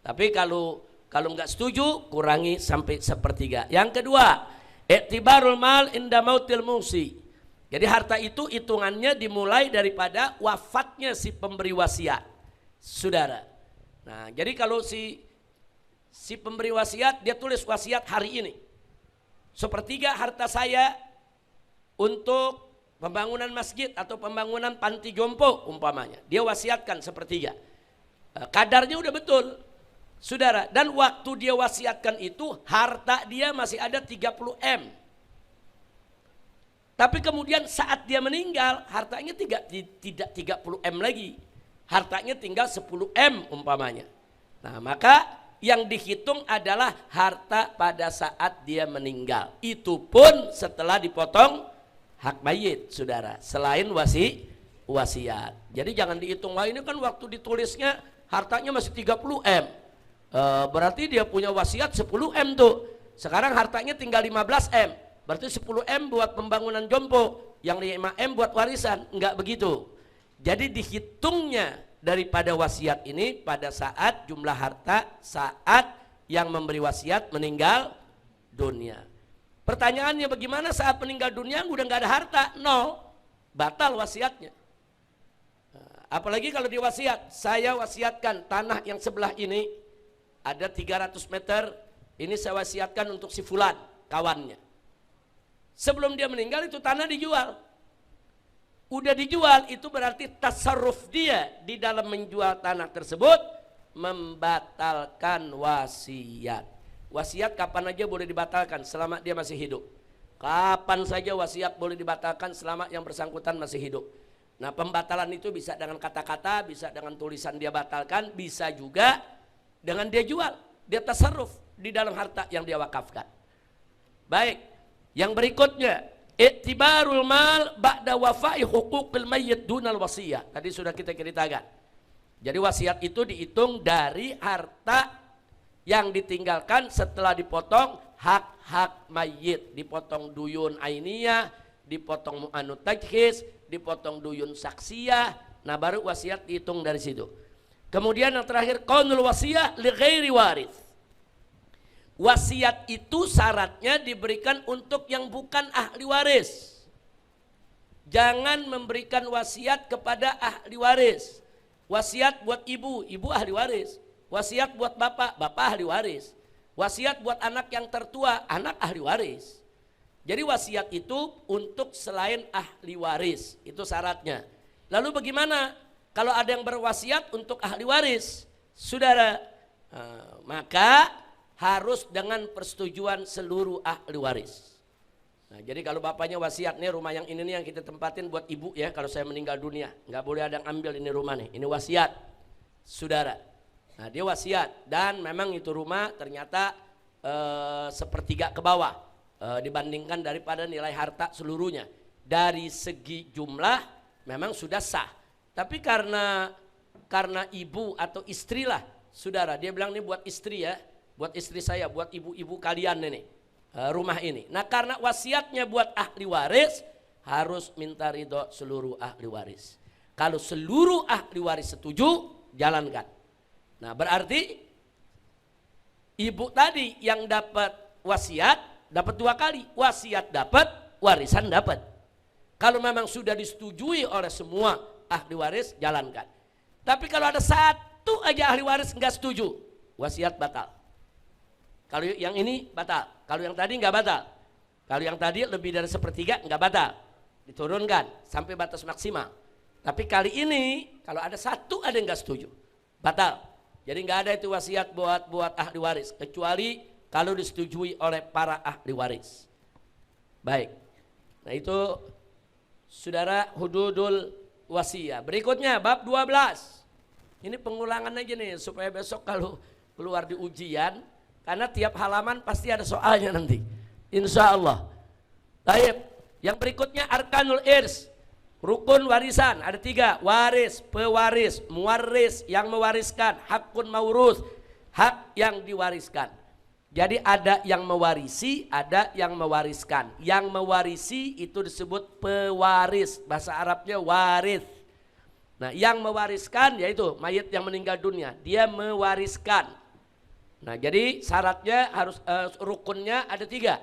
Tapi kalau enggak setuju, kurangi sampai sepertiga. Yang kedua, i'tibarul mal inda mautil musi. Jadi harta itu hitungannya dimulai daripada wafatnya si pemberi wasiat, saudara. Nah, jadi kalau si pemberi wasiat dia tulis wasiat hari ini, sepertiga harta saya untuk pembangunan masjid atau pembangunan panti jompo umpamanya, dia wasiatkan sepertiga. Kadarnya udah betul, saudara, dan waktu dia wasiatkan itu harta dia masih ada 30 M. Tapi kemudian saat dia meninggal hartanya tidak 30 M lagi. Hartanya tinggal 10 M umpamanya. Nah, maka yang dihitung adalah harta pada saat dia meninggal. Itu pun setelah dipotong hak mayit, saudara, selain wasiat. Jadi jangan dihitung, wah ini kan waktu ditulisnya hartanya masih 30 M. Berarti dia punya wasiat 10 M tuh. Sekarang hartanya tinggal 15 M. Berarti 10 M buat pembangunan jompo, yang 5 M buat warisan. Enggak begitu. Jadi dihitungnya daripada wasiat ini pada saat jumlah harta saat yang memberi wasiat meninggal dunia. Pertanyaannya, bagaimana saat meninggal dunia udah nggak ada harta? Nol. Batal wasiatnya. Apalagi kalau diwasiat, saya wasiatkan tanah yang sebelah ini ada 300 meter, ini saya wasiatkan untuk si fulan, kawannya. Sebelum dia meninggal itu tanah dijual. Udah dijual, itu berarti tasarruf dia di dalam menjual tanah tersebut membatalkan wasiat. Wasiat kapan aja boleh dibatalkan selama dia masih hidup. Kapan saja wasiat boleh dibatalkan selama yang bersangkutan masih hidup. Nah, pembatalan itu bisa dengan kata-kata, bisa dengan tulisan dia batalkan, bisa juga dengan dia jual, dia tasarruf, di dalam harta yang dia wakafkan. Baik, yang berikutnya, i'tibarul mal ba'da wafa'i huquqil mayyit dunal wasiyah. Tadi sudah kita ceritakan. Jadi wasiat itu dihitung dari harta yang ditinggalkan setelah dipotong hak-hak mayit, dipotong duyun ainiyah, dipotong mu'anut tajhis, dipotong duyun saksiyah. Nah baru wasiat dihitung dari situ. Kemudian yang terakhir, qaunul wasiyah li ghairi waris. Wasiat itu syaratnya diberikan untuk yang bukan ahli waris. Jangan memberikan wasiat kepada ahli waris. Wasiat buat ibu, ibu ahli waris. Wasiat buat bapak, bapak ahli waris. Wasiat buat anak yang tertua, anak ahli waris. Jadi wasiat itu untuk selain ahli waris, itu syaratnya. Lalu bagaimana kalau ada yang berwasiat untuk ahli waris? Saudara, maka harus dengan persetujuan seluruh ahli waris. Nah, jadi kalau bapaknya wasiat nih rumah yang ini nih yang kita tempatin buat ibu ya, kalau saya meninggal dunia nggak boleh ada yang ambil ini rumah nih, ini wasiat saudara. Nah dia wasiat dan memang itu rumah ternyata sepertiga ke bawah dibandingkan daripada nilai harta seluruhnya. Dari segi jumlah memang sudah sah, tapi karena ibu atau istri lah saudara, dia bilang ini buat istri ya, buat istri saya, buat ibu-ibu kalian ini. Rumah ini. Nah karena wasiatnya buat ahli waris, harus minta ridho seluruh ahli waris. Kalau seluruh ahli waris setuju, jalankan. Nah berarti ibu tadi yang dapat wasiat dapat dua kali, wasiat dapat, warisan dapat. Kalau memang sudah disetujui oleh semua ahli waris, jalankan. Tapi kalau ada satu aja ahli waris nggak setuju, wasiat batal. Kalau yang ini batal, kalau yang tadi nggak batal. Kalau yang tadi lebih dari sepertiga nggak batal, diturunkan sampai batas maksimal. Tapi kali ini kalau ada satu ada yang nggak setuju, batal. Jadi nggak ada itu wasiat buat ahli waris, kecuali kalau disetujui oleh para ahli waris. Baik, nah itu saudara hududul wasiyah. Berikutnya bab 12. Ini pengulangan aja nih supaya besok kalau keluar di ujian, karena tiap halaman pasti ada soalnya nanti. Insya Allah. Baik. Yang berikutnya arkanul irs. Rukun warisan. Ada 3. Waris, pewaris, muwaris yang mewariskan. Hakun maurus. Hak yang diwariskan. Jadi ada yang mewarisi, ada yang mewariskan. Yang mewarisi itu disebut pewaris. Bahasa Arabnya waris. Nah yang mewariskan yaitu mayit yang meninggal dunia. Dia mewariskan. Nah jadi syaratnya harus rukunnya ada 3.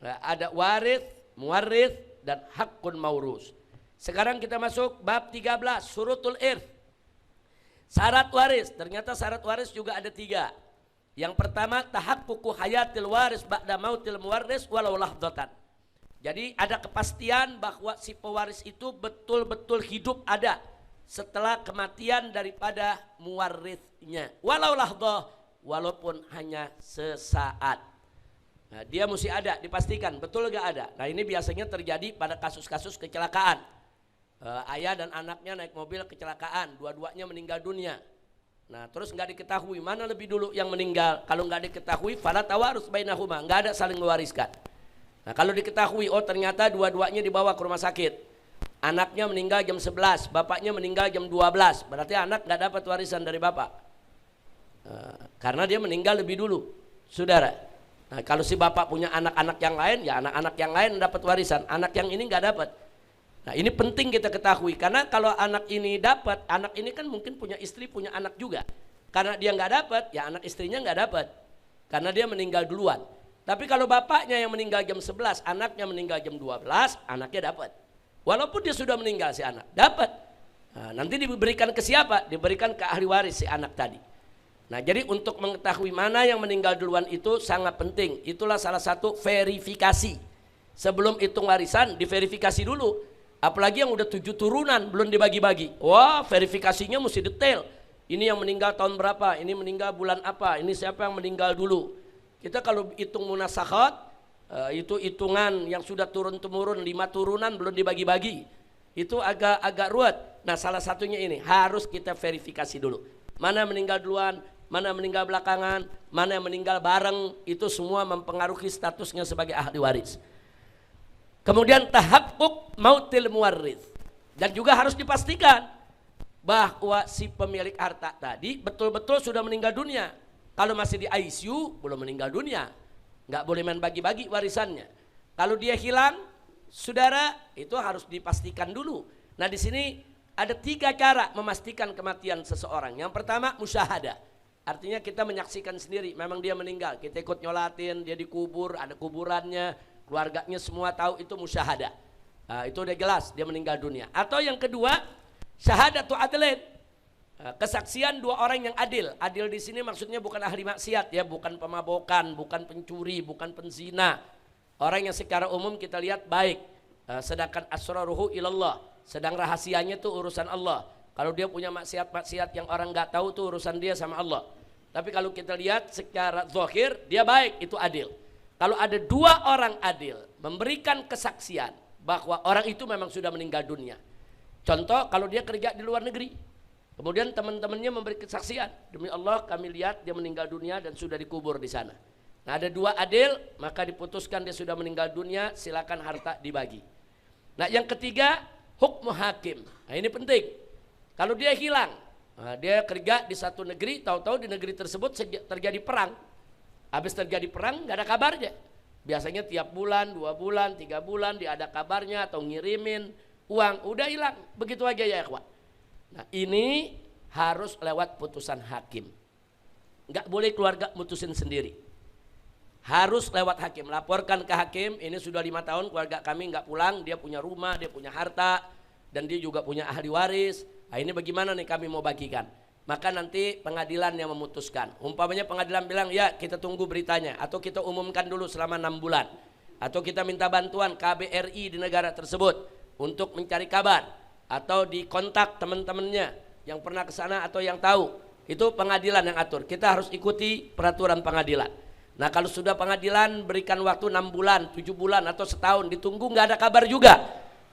Nah, ada waris, muwaris dan hakun maurus. Sekarang kita masuk bab 13 syurutul irth. Syarat waris, ternyata syarat waris juga ada 3. Yang pertama tahaqququ hayatil waris ba'da mautil muwarris walau lahdatan. Jadi ada kepastian bahwa si pewaris itu betul-betul hidup ada setelah kematian daripada muwarrisnya. Walau lahdah, walaupun hanya sesaat. Nah, dia mesti ada, dipastikan betul gak ada. Nah ini biasanya terjadi pada kasus-kasus kecelakaan. Ayah dan anaknya naik mobil kecelakaan, dua-duanya meninggal dunia. Nah terus nggak diketahui mana lebih dulu yang meninggal. Kalau nggak diketahui, fala tawarus bainahuma, nggak ada saling mewariskan. Nah kalau diketahui, oh ternyata dua-duanya dibawa ke rumah sakit. Anaknya meninggal jam 11, bapaknya meninggal jam 12. Berarti anak nggak dapat warisan dari bapak. Karena dia meninggal lebih dulu, saudara. Nah, kalau si bapak punya anak-anak yang lain, ya anak-anak yang lain dapat warisan. Anak yang ini nggak dapat. Nah, ini penting kita ketahui karena kalau anak ini dapat, anak ini kan mungkin punya istri, punya anak juga. Karena dia nggak dapat, ya anak istrinya nggak dapat. Karena dia meninggal duluan. Tapi kalau bapaknya yang meninggal jam 11, anaknya meninggal jam 12, anaknya dapat. Walaupun dia sudah meninggal si anak, dapat. Nah, nanti diberikan ke siapa? Diberikan ke ahli waris si anak tadi. Nah jadi untuk mengetahui mana yang meninggal duluan itu sangat penting. Itulah salah satu verifikasi. Sebelum hitung warisan diverifikasi dulu. Apalagi yang udah 7 turunan belum dibagi-bagi. Wah verifikasinya mesti detail. Ini yang meninggal tahun berapa, ini meninggal bulan apa, ini siapa yang meninggal dulu. Kita kalau hitung munasakhat, itu hitungan yang sudah turun-temurun 5 turunan belum dibagi-bagi. Itu agak ruwet. Nah salah satunya ini harus kita verifikasi dulu. Mana meninggal duluan, mana yang meninggal belakangan, mana yang meninggal bareng, itu semua mempengaruhi statusnya sebagai ahli waris. Kemudian tahaqquk mautil muwarrits, dan juga harus dipastikan bahwa si pemilik harta tadi betul-betul sudah meninggal dunia. Kalau masih di ICU belum meninggal dunia, nggak boleh main bagi-bagi warisannya. Kalau dia hilang, saudara, itu harus dipastikan dulu. Nah di sini ada 3 cara memastikan kematian seseorang. Yang pertama musyahadah, artinya kita menyaksikan sendiri memang dia meninggal, kita ikut nyolatin, dia dikubur, ada kuburannya, keluarganya semua tahu, itu musyahadah. Nah, itu udah jelas dia meninggal dunia. Atau yang kedua, syahadatu adlin, kesaksian 2 orang yang adil. Adil di sini maksudnya bukan ahli maksiat ya, bukan pemabokan, bukan pencuri, bukan penzina. Orang yang secara umum kita lihat baik, sedangkan asraruhu ilallah, sedang rahasianya itu urusan Allah. Kalau dia punya maksiat-maksiat yang orang nggak tahu tuh urusan dia sama Allah. Tapi kalau kita lihat secara zahir dia baik, itu adil. Kalau ada 2 orang adil memberikan kesaksian bahwa orang itu memang sudah meninggal dunia. Contoh kalau dia kerja di luar negeri, kemudian teman-temannya memberi kesaksian, demi Allah kami lihat dia meninggal dunia dan sudah dikubur di sana. Nah ada 2 adil, maka diputuskan dia sudah meninggal dunia, silakan harta dibagi. Nah yang ketiga, hukmu hakim. Nah ini penting. Kalau dia hilang, nah, dia kerja di satu negeri, tahu-tahu di negeri tersebut terjadi perang. Habis terjadi perang gak ada kabarnya. Biasanya tiap bulan, 2 bulan, 3 bulan dia ada kabarnya atau ngirimin uang, udah hilang. Begitu aja ya ikhwan. Nah ini harus lewat putusan hakim. Gak boleh keluarga mutusin sendiri. Harus lewat hakim, laporkan ke hakim, ini sudah 5 tahun keluarga kami nggak pulang, dia punya rumah, dia punya harta, dan dia juga punya ahli waris. Nah ini bagaimana nih kami mau bagikan? Maka nanti pengadilan yang memutuskan. Umpamanya pengadilan bilang ya kita tunggu beritanya, atau kita umumkan dulu selama 6 bulan, atau kita minta bantuan KBRI di negara tersebut untuk mencari kabar, atau dikontak teman-temannya yang pernah ke sana atau yang tahu. Itu pengadilan yang atur. Kita harus ikuti peraturan pengadilan. Nah kalau sudah pengadilan berikan waktu 6 bulan, 7 bulan atau setahun ditunggu nggak ada kabar juga,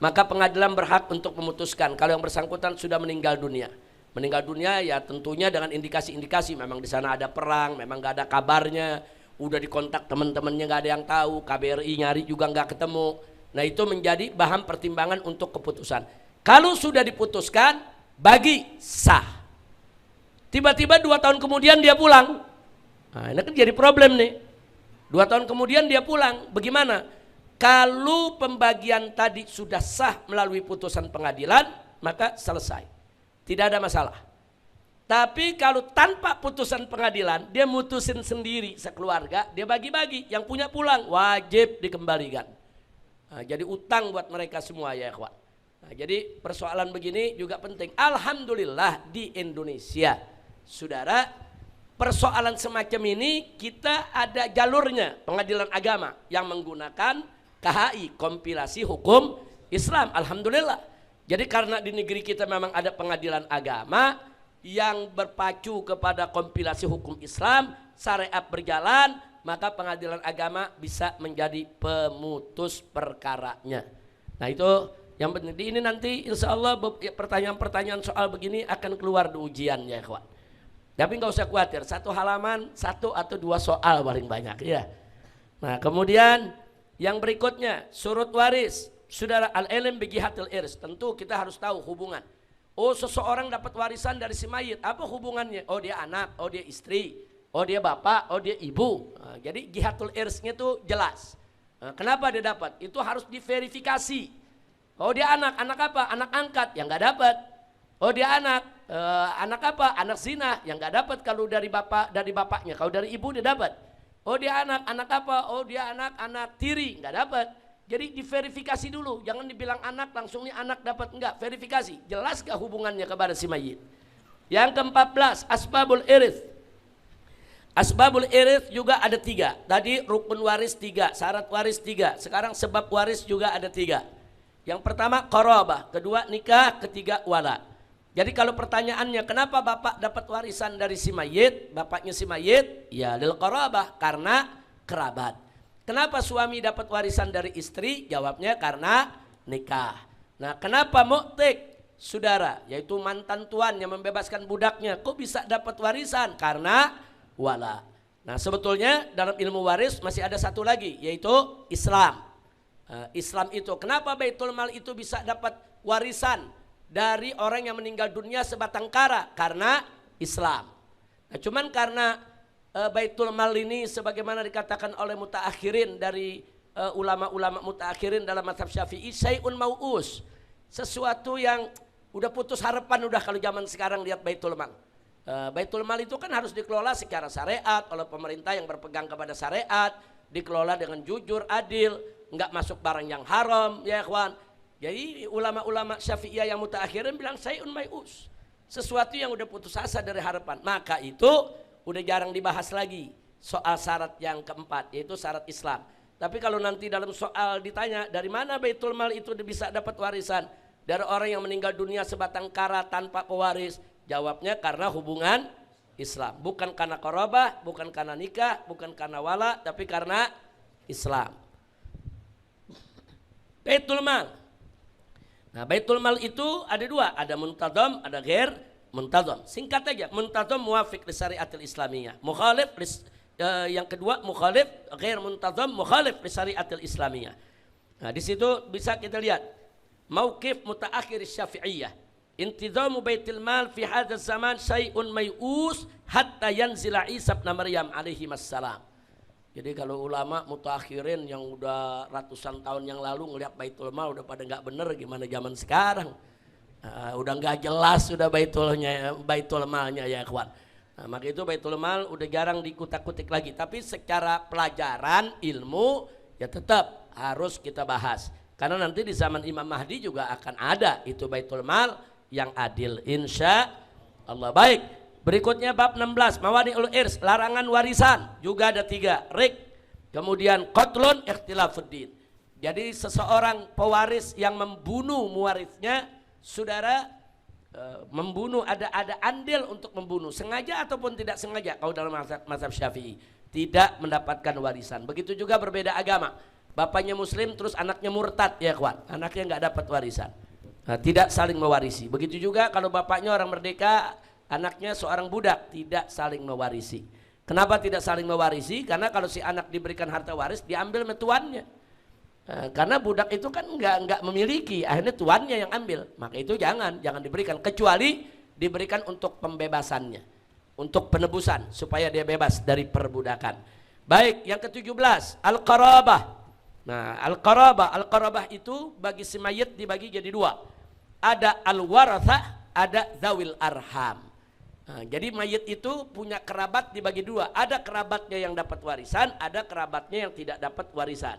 maka pengadilan berhak untuk memutuskan kalau yang bersangkutan sudah meninggal dunia. Meninggal dunia ya tentunya dengan indikasi-indikasi memang di sana ada perang, memang nggak ada kabarnya, udah dikontak teman-temannya nggak ada yang tahu, KBRI nyari juga nggak ketemu. Nah itu menjadi bahan pertimbangan untuk keputusan. Kalau sudah diputuskan bagi sah. Tiba-tiba 2 tahun kemudian dia pulang. Nah ini kan jadi problem nih. 2 tahun kemudian dia pulang, bagaimana? Kalau pembagian tadi sudah sah melalui putusan pengadilan, maka selesai, tidak ada masalah. Tapi kalau tanpa putusan pengadilan, dia mutusin sendiri sekeluarga, dia bagi-bagi, yang punya pulang, wajib dikembalikan. Nah, jadi utang buat mereka semua ya ikhwan. Nah, jadi persoalan begini juga penting. Alhamdulillah di Indonesia, saudara, persoalan semacam ini kita ada jalurnya, pengadilan agama yang menggunakan KHI, kompilasi hukum Islam. Alhamdulillah. Jadi karena di negeri kita memang ada pengadilan agama yang berpacu kepada kompilasi hukum Islam, syariat berjalan, maka pengadilan agama bisa menjadi pemutus perkaranya. Nah itu yang penting. Ini nanti insya Allah pertanyaan-pertanyaan soal begini akan keluar di ujian ya ikhwan. Tapi nggak usah khawatir, 1 halaman 1 atau 2 soal paling banyak ya. Nah kemudian yang berikutnya surut waris. Saudara, al-ilm bijihatil irs, tentu kita harus tahu hubungan. Oh seseorang dapat warisan dari si mayit, apa hubungannya? Oh dia anak, oh dia istri, oh dia bapak, oh dia ibu. Nah, jadi jihatul irsnya itu jelas. Nah, kenapa dia dapat? Itu harus diverifikasi. Oh dia anak apa? Anak angkat, yang nggak dapat. Oh dia anak apa? Anak zina, yang nggak dapat kalau dari bapaknya. Kalau dari ibu dia dapat. Oh dia anak apa? Oh dia anak tiri, nggak dapat. Jadi diverifikasi dulu, jangan dibilang anak langsung nih anak dapat, enggak, verifikasi. Jelas gak hubungannya kepada si mayit? Yang ke-14, asbabul irits. Asbabul irits juga ada 3. Tadi rukun waris 3, syarat waris 3. Sekarang sebab waris juga ada 3. Yang pertama qarabah, kedua nikah, ketiga wala. Jadi kalau pertanyaannya kenapa bapak dapat warisan dari si mayit, bapaknya si mayit? Ya lil qarabah, karena kerabat. Kenapa suami dapat warisan dari istri? Jawabnya karena nikah. Nah kenapa mu'tik? saudara, yaitu mantan tuan yang membebaskan budaknya. Kok bisa dapat warisan? Karena wala. Nah sebetulnya dalam ilmu waris masih ada satu lagi, yaitu Islam. Islam itu, kenapa Baitul Mal itu bisa dapat warisan dari orang yang meninggal dunia sebatang kara? Karena Islam. Nah cuman karena Baitul Mal ini sebagaimana dikatakan oleh mutaakhirin dari ulama-ulama mutaakhirin dalam mazhab Syafi'i, syai'un mau'us, sesuatu yang udah putus harapan udah kalau zaman sekarang lihat Baitul Mal. Baitul Mal itu kan harus dikelola secara syariat oleh pemerintah yang berpegang kepada syariat, dikelola dengan jujur, adil, enggak masuk barang yang haram, ya ikhwan. Jadi ulama-ulama Syafi'iyah yang mutaakhirin bilang syai'un mau'us, sesuatu yang udah putus asa dari harapan. Maka itu udah jarang dibahas lagi soal syarat yang keempat, yaitu syarat Islam. Tapi kalau nanti dalam soal ditanya dari mana Baitul Mal itu bisa dapat warisan dari orang yang meninggal dunia sebatang kara tanpa pewaris, jawabnya karena hubungan Islam, bukan karena qarabah, bukan karena nikah, bukan karena wala, tapi karena Islam. Baitul Mal. Nah Baitul Mal itu ada dua, ada muntazam, ada ghair muntazam. Singkat aja, muntazam muwafiq li syariatil islamiyah, mukhalif yang kedua mukhalif, ghair muntazam mukhalif li syariatil islamiyah. Nah di situ bisa kita lihat mauqif mutaakhir Syafi'iyah, intizamu Baitul Mal fi hadzal zaman syai'un mai'us hatta yanzila Isa ibn Maryam alaihi wassalam. Jadi kalau ulama mutakhirin yang udah ratusan tahun yang lalu ngelihat Baitul Mal udah pada nggak bener, gimana zaman sekarang? Udah nggak jelas sudah Baitul Malnya ya ikhwan. Nah, maka itu Baitul Mal udah jarang dikutak-kutik lagi. Tapi secara pelajaran ilmu ya tetap harus kita bahas. Karena nanti di zaman Imam Mahdi juga akan ada itu Baitul Mal yang adil, insya Allah. Baik. Berikutnya bab 16, mawani'ul irs, larangan warisan, juga ada 3, rik, kemudian qatlun, ikhtilafuddin. Jadi seseorang pewaris yang membunuh mewarisnya, saudara, membunuh, ada andil untuk membunuh, sengaja ataupun tidak sengaja, kalau dalam mazhab Syafi'i, tidak mendapatkan warisan. Begitu juga berbeda agama, bapaknya muslim terus anaknya murtad, ya kawan, anaknya nggak dapat warisan. Nah, tidak saling mewarisi. Begitu juga kalau bapaknya orang merdeka, anaknya seorang budak, tidak saling mewarisi. Kenapa tidak saling mewarisi? Karena kalau si anak diberikan harta waris, diambil sama tuannya. Karena budak itu kan enggak memiliki, akhirnya tuannya yang ambil. Maka itu jangan diberikan, kecuali diberikan untuk pembebasannya, untuk penebusan supaya dia bebas dari perbudakan. Baik, yang ke-17, al-qarabah. Nah, al-qarabah itu bagi si mayit dibagi jadi 2. Ada al-warathah, ada zawil arham. Nah, jadi mayit itu punya kerabat dibagi 2. Ada kerabatnya yang dapat warisan, ada kerabatnya yang tidak dapat warisan.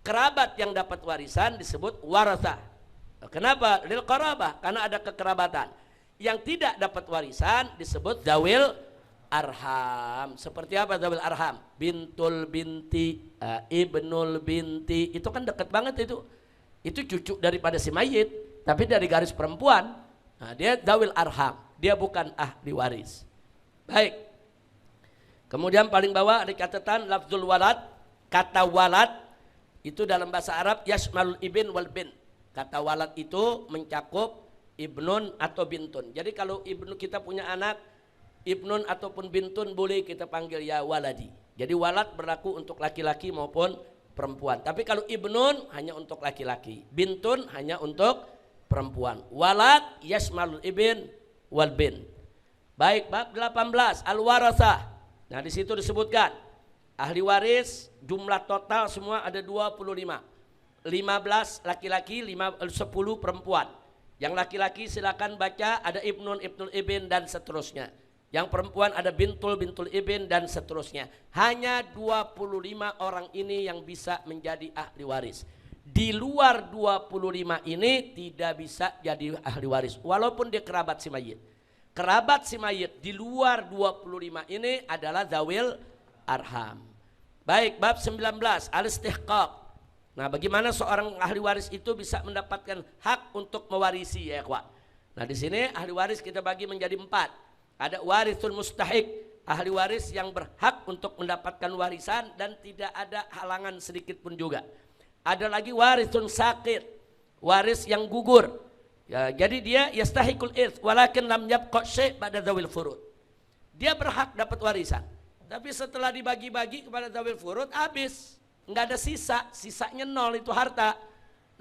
Kerabat yang dapat warisan disebut warasah. Kenapa? Lil qarabah, karena ada kekerabatan. Yang tidak dapat warisan disebut zawil arham. Seperti apa zawil arham? Bintul binti, ibnul binti. Itu kan dekat banget itu. Itu cucu daripada si mayit, tapi dari garis perempuan. Nah, dia zawil arham. Dia bukan ahli waris. Baik. Kemudian paling bawah ada catatan lafzul walad. Kata walad itu dalam bahasa Arab yashmalul ibn wal bin. Kata walad itu mencakup ibnun atau bintun. Jadi kalau ibnu kita punya anak, ibnun ataupun bintun boleh kita panggil ya waladi. Jadi walad berlaku untuk laki-laki maupun perempuan. Tapi kalau ibnun hanya untuk laki-laki, bintun hanya untuk perempuan. Walad yashmalul ibn wal bin. Baik, bab 18 al-warasah. Nah, di situ disebutkan ahli waris jumlah total semua ada 25. 15 laki-laki, 10 perempuan. Yang laki-laki silakan baca, ada ibnun, ibnul ibn dan seterusnya. Yang perempuan ada bintul, bintul ibn dan seterusnya. Hanya 25 orang ini yang bisa menjadi ahli waris. Di luar 25 ini tidak bisa jadi ahli waris walaupun dia kerabat si mayit. Kerabat si mayit di luar 25 ini adalah zawil arham. Baik, bab 19 al-istihqaq. Nah, bagaimana seorang ahli waris itu bisa mendapatkan hak untuk mewarisi ya ikhwan. Nah, di sini ahli waris kita bagi menjadi 4. Ada warisul mustahiq, ahli waris yang berhak untuk mendapatkan warisan dan tidak ada halangan sedikit pun juga. Ada lagi warisun sakit, waris yang gugur. Ya, jadi dia yastahiqul irth walakin lam yabqa syai' ba'da dzawil furud. Dia berhak dapat warisan. Tapi setelah dibagi-bagi kepada dzawil furud habis, enggak ada sisa, sisanya nol itu harta.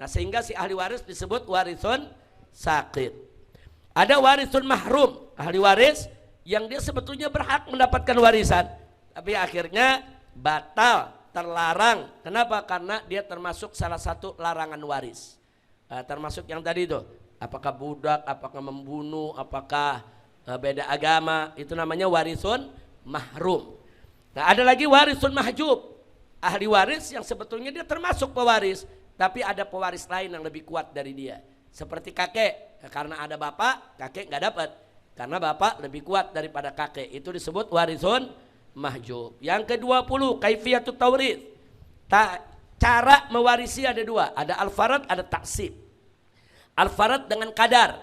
Nah, sehingga si ahli waris disebut warisun saqit. Ada warisun mahrum, ahli waris yang dia sebetulnya berhak mendapatkan warisan, tapi akhirnya batal, terlarang. Kenapa? Karena dia termasuk salah satu larangan waris. Termasuk yang tadi itu, apakah budak, apakah membunuh, apakah beda agama, itu namanya warisun mahrum. Nah, ada lagi warisun mahjub, ahli waris yang sebetulnya dia termasuk pewaris, tapi ada pewaris lain yang lebih kuat dari dia. Seperti kakek, karena ada bapak, kakek nggak dapat, karena bapak lebih kuat daripada kakek. Itu disebut warisun mahjub. Yang ke-20, kaifiyatut taurits. Cara mewarisi ada dua, ada al-farad, ada taksib. Al-farad dengan kadar,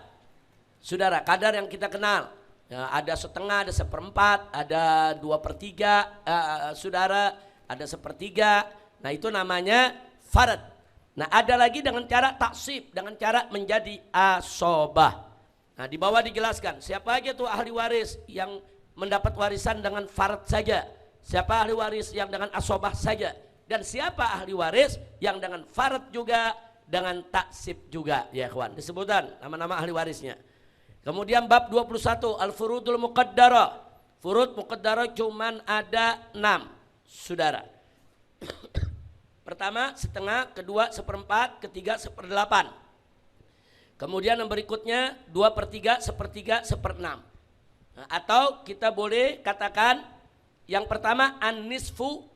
saudara, kadar yang kita kenal. Ya, ada setengah, ada seperempat, ada 2/3, saudara, ada sepertiga. Nah, itu namanya farad. Nah, ada lagi dengan cara taksib, dengan cara menjadi asobah. Nah, di bawah dijelaskan siapa aja tuh ahli waris yang mendapat warisan dengan farad saja, siapa ahli waris yang dengan asobah saja, dan siapa ahli waris yang dengan farad juga, dengan taksib juga, ya ikhwan. Disebutkan nama-nama ahli warisnya. Kemudian bab 21, al-furudul muqaddarah. Furud muqaddarah cuman ada 6, saudara. Pertama setengah, kedua seperempat, ketiga 1/8. Kemudian yang berikutnya 2/3, 1/3, 1/6. Nah, atau kita boleh katakan yang pertama an-nisfu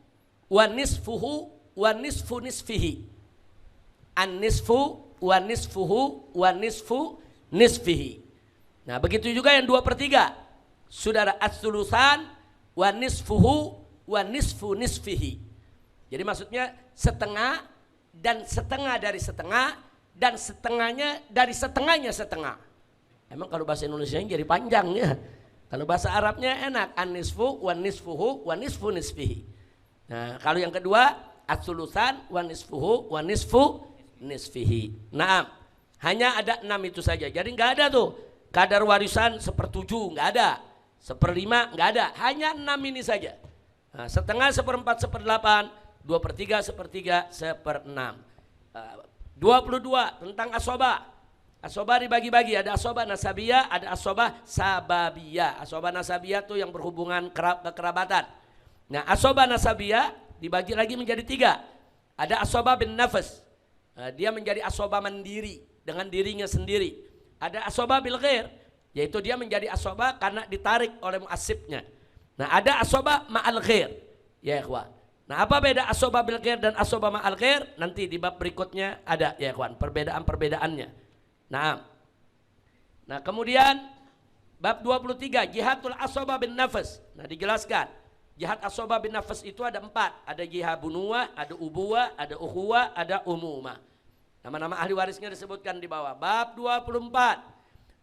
wa nisfuhu wa nisfu nisfihi. An-nisfu wa nisfuhu wa nisfu nisfihi. Nah, begitu juga yang 2/3. Saudara, as-sulusan wa nisfuhu wa nisfu nisfihi. Jadi maksudnya setengah dan setengah dari setengah dan setengahnya dari setengahnya setengah. Emang kalau bahasa Indonesia jadi panjang ya. Kalau bahasa Arabnya enak, an-nisfu wa nisfuhu wa nisfu nisfihi. Nah, kalau yang kedua as-sulusan wa nisfuhu wa nisfu nisfihi. Nah, hanya ada 6 itu saja. Jadi enggak ada tuh kadar warisan 1/7, enggak ada. 1/5 enggak ada. Hanya 6 ini saja. Nah, setengah, 1/4, 1/8, 2/3, 1/3, 1/6. 22 tentang asobah. Asobah dibagi-bagi, ada asobah nasabiyah, ada asobah sababiyah. Asobah nasabiyah itu yang berhubungan kekerabatan. Nah, asobah nasabiyah dibagi lagi menjadi 3. Ada asobah bin nafas. Dia menjadi asobah mandiri dengan dirinya sendiri. Ada asobah bil ghair, yaitu dia menjadi asobah karena ditarik oleh muasibnya. Nah, ada asobah ma'al ghair, ya ikhwan. Nah, apa beda asobah bil ghair dan asobah ma'al ghair? Nanti di bab berikutnya ada, ya ikhwan, perbedaan-perbedaannya. Nah, kemudian bab 23, jihadul asobah bin nafas. Nah, dijelaskan jihad asobah bin nafas itu ada 4. Ada jihad bunuwah, ada ubuwah, ada ukhuwah, ada umumah. Nama-nama ahli warisnya disebutkan di bawah. Bab 24,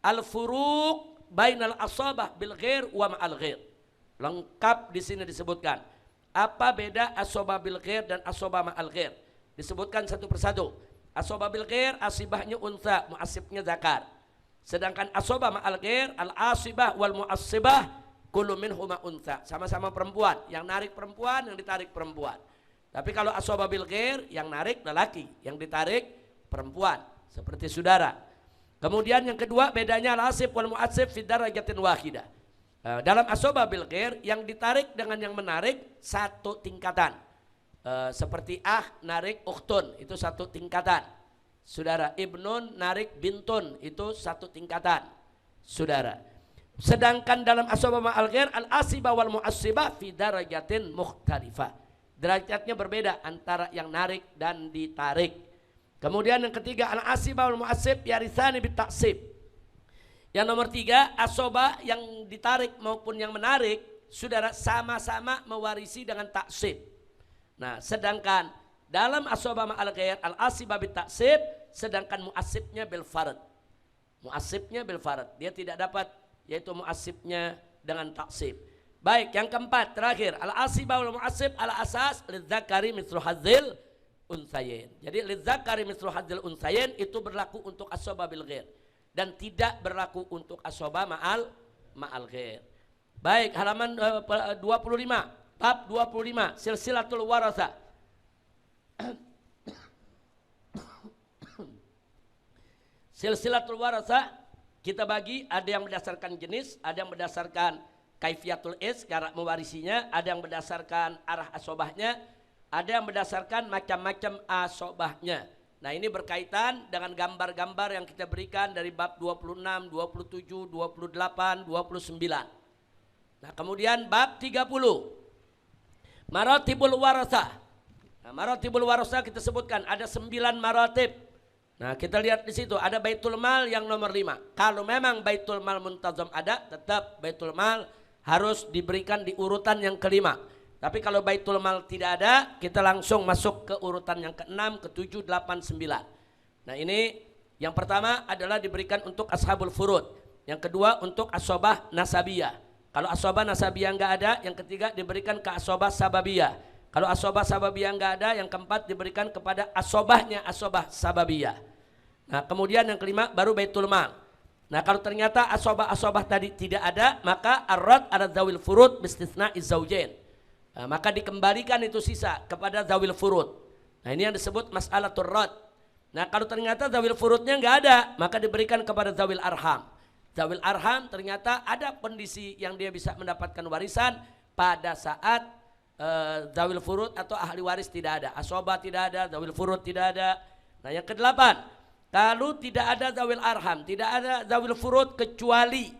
al-furuq bainal asobah bil ghair wa ma'al ghair. Lengkap di sini disebutkan apa beda asobah bil ghair dan asobah ma'al ghair. Disebutkan satu persatu. Asobah bil ghair asibahnya unsa, muasibnya zakar. Sedangkan asobah ma'al ghair al-asibah wal muasibah kullu minhuma unsa. Sama-sama perempuan, yang narik perempuan, yang ditarik perempuan. Tapi kalau asobah bil ghair yang narik lelaki, yang ditarik perempuan, seperti saudara. Kemudian yang kedua bedanya al-asib wal muasib fi darajatin wahidah. Dalam asobah bil ghair yang ditarik dengan yang menarik satu tingkatan. Seperti narik ukhtun itu satu tingkatan. Saudara, ibnun narik bintun itu satu tingkatan. Saudara. Sedangkan dalam asobah ma'al ghair al-asibah wal muasibah fi darajatin mukhtalifah. Derajatnya berbeda antara yang narik dan ditarik. Kemudian yang ketiga al-asibah wal muasib yarithani bit taksib. Yang nomor 3, asobah yang ditarik maupun yang menarik, saudara, sama-sama mewarisi dengan taksib. Nah, sedangkan dalam asobah ma'al ghair al-asibah bit taksib, sedangkan muasibnya bil farad. Muasibnya bil farad, dia tidak dapat, yaitu muasibnya dengan taksib. Baik, yang keempat terakhir, al-asibah wal muasib ala asas lidzakari mithlu hadzil unsayain. Jadi lidzakari mithlu hadzil unsayain itu berlaku untuk asobah bil ghair. dan tidak berlaku untuk asobah ma'al ghair. Baik, halaman 25, bab 25, silsilatul warasa. Silsilatul warasa kita bagi, ada yang berdasarkan jenis, ada yang berdasarkan kaifiatul is, cara mewarisinya, ada yang berdasarkan arah asobahnya, ada yang berdasarkan macam-macam asobahnya. Nah, ini berkaitan dengan gambar-gambar yang kita berikan dari bab 26, 27, 28, 29. Nah, kemudian bab 30. Maratibul warasa. Nah, maratibul warasa kita sebutkan ada 9 maratib. Nah, kita lihat di situ ada baitul mal yang nomor 5. Kalau memang baitul mal muntazam ada, tetap baitul mal harus diberikan di urutan yang kelima. Tapi kalau baitul mal tidak ada, kita langsung masuk ke urutan yang ke-6, ke-7, 8, 9. Nah, ini yang pertama adalah diberikan untuk ashabul furud. Yang kedua untuk asobah nasabiyah. Kalau asobah nasabiyah enggak ada, yang ketiga diberikan ke asobah sababiyah. Kalau asobah sababiyah enggak ada, yang keempat diberikan kepada asobahnya asobah sababiyah. Nah, kemudian yang kelima baru baitul mal. Nah, kalau ternyata asobah tadi tidak ada, maka ar-rad ala zawil furud bistisna izzaujain. Nah, maka dikembalikan itu sisa kepada zawil furud. Nah, ini yang disebut mas'alatul rad. Nah, kalau ternyata zawil furudnya enggak ada, maka diberikan kepada zawil arham. Zawil arham ternyata ada kondisi yang dia bisa mendapatkan warisan pada saat zawil furud atau ahli waris tidak ada. Asobah tidak ada, zawil furud tidak ada. Nah, yang kedelapan, kalau tidak ada zawil arham, tidak ada zawil furud kecuali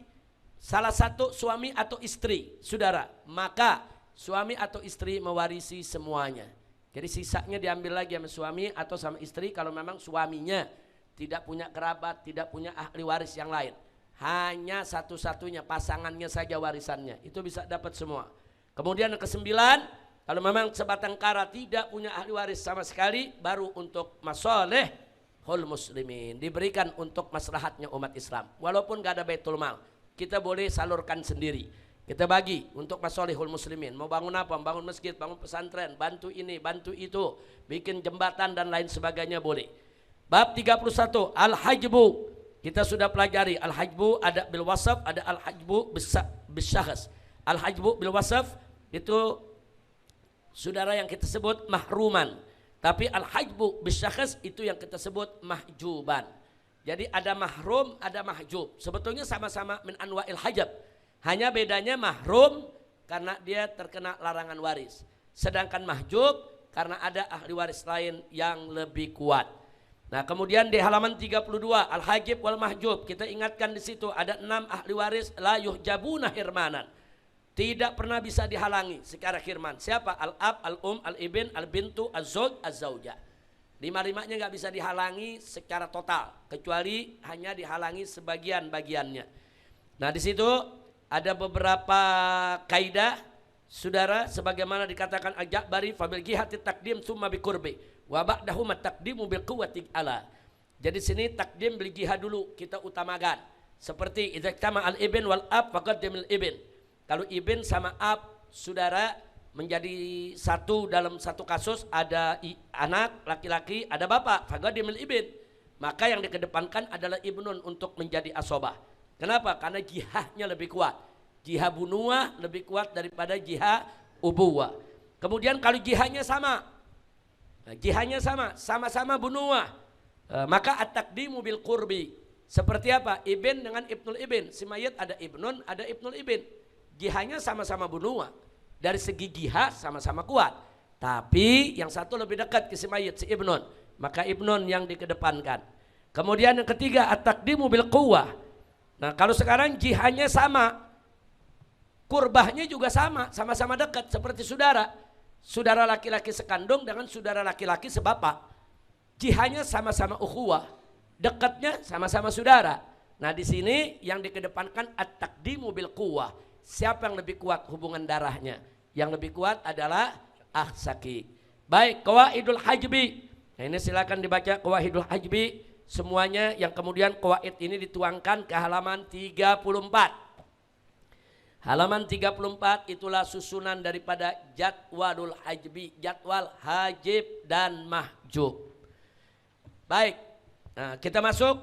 salah satu suami atau istri, saudara, maka suami atau istri mewarisi semuanya. Jadi sisanya diambil lagi sama suami atau sama istri kalau memang suaminya tidak punya kerabat, tidak punya ahli waris yang lain. Hanya satu-satunya pasangannya saja warisannya, itu bisa dapat semua. Kemudian yang kesembilan, kalau memang sebatang kara tidak punya ahli waris sama sekali, baru untuk masalihul muslimin, diberikan untuk maslahatnya umat Islam. Walaupun gak ada baitul mal, kita boleh salurkan sendiri. Kita bagi untuk masalihul muslimin. Mau bangun apa? Bangun masjid, bangun pesantren, bantu ini, bantu itu, bikin jembatan dan lain sebagainya boleh. Bab 31, al-hajbu. Kita sudah pelajari al-hajbu ada bil wasaf, ada al-hajbu bisyahas. Al-hajbu bil wasaf itu saudara yang kita sebut mahruman. Tapi al-hajbu bisyahas itu yang kita sebut mahjuban. Jadi ada mahrum, ada mahjub. Sebetulnya sama-sama min anwa'il hajab. Hanya bedanya mahrum karena dia terkena larangan waris. Sedangkan mahjub karena ada ahli waris lain yang lebih kuat. Nah, kemudian di halaman 32 al-hajib wal mahjub, kita ingatkan di situ ada 6 ahli waris la yuhjabuna hirmanan. Tidak pernah bisa dihalangi secara khirman. Siapa? Al-ab, al-um, al-ibn, al-bintu, az-zawj, az-zawjah. Lima-limanya nggak bisa dihalangi secara total, kecuali hanya dihalangi sebagian-bagiannya. Nah, di situ ada beberapa kaidah, saudara, sebagaimana dikatakan Al-Ja'bari fabil jihati takdim summa biqurbi. Wa ba'dahu taqdimu bil quwwati ala. Jadi sini takdim bil jihad dulu kita utamakan. Seperti idza tama al ibn wal ab faqaddimil ibn. Kalau ibn sama ab saudara menjadi satu dalam satu kasus, ada anak laki-laki, ada bapak, faqaddimil ibn. Maka yang dikedepankan adalah ibnun untuk menjadi asobah. Kenapa? Karena jihadnya lebih kuat. Jihad bunuah lebih kuat daripada jihad ubuwah. Kemudian kalau jihadnya sama, jihadnya sama-sama bunuah, maka at-taqdimu bil qurbi. Seperti apa? Ibn dengan ibnul ibn. Si mayit ada ibnun, ada ibnul ibn. Jihadnya sama-sama bunuah. Dari segi jihad sama-sama kuat. Tapi yang satu lebih dekat ke si mayit, si ibnun. Maka ibnun yang dikedepankan. Kemudian yang ketiga at-taqdimu bil quwwah. Nah, kalau sekarang jihadnya sama, kurbahnya juga sama-sama dekat seperti saudara. Saudara laki-laki sekandung dengan saudara laki-laki sebapak. Jihadnya sama-sama ukhuwah, dekatnya sama-sama saudara. Nah, di sini yang dikedepankan at-taqdimu bil quwwah. Siapa yang lebih kuat hubungan darahnya? Yang lebih kuat adalah akhsaki. Baik, qawaidul hajbi. Nah, ini silakan dibaca qawaidul hajbi semuanya, yang kemudian qawaid ini dituangkan ke halaman 34. Halaman 34 itulah susunan daripada jadwalul hajbi, jadwal hajib dan mahjub. Baik, nah, kita masuk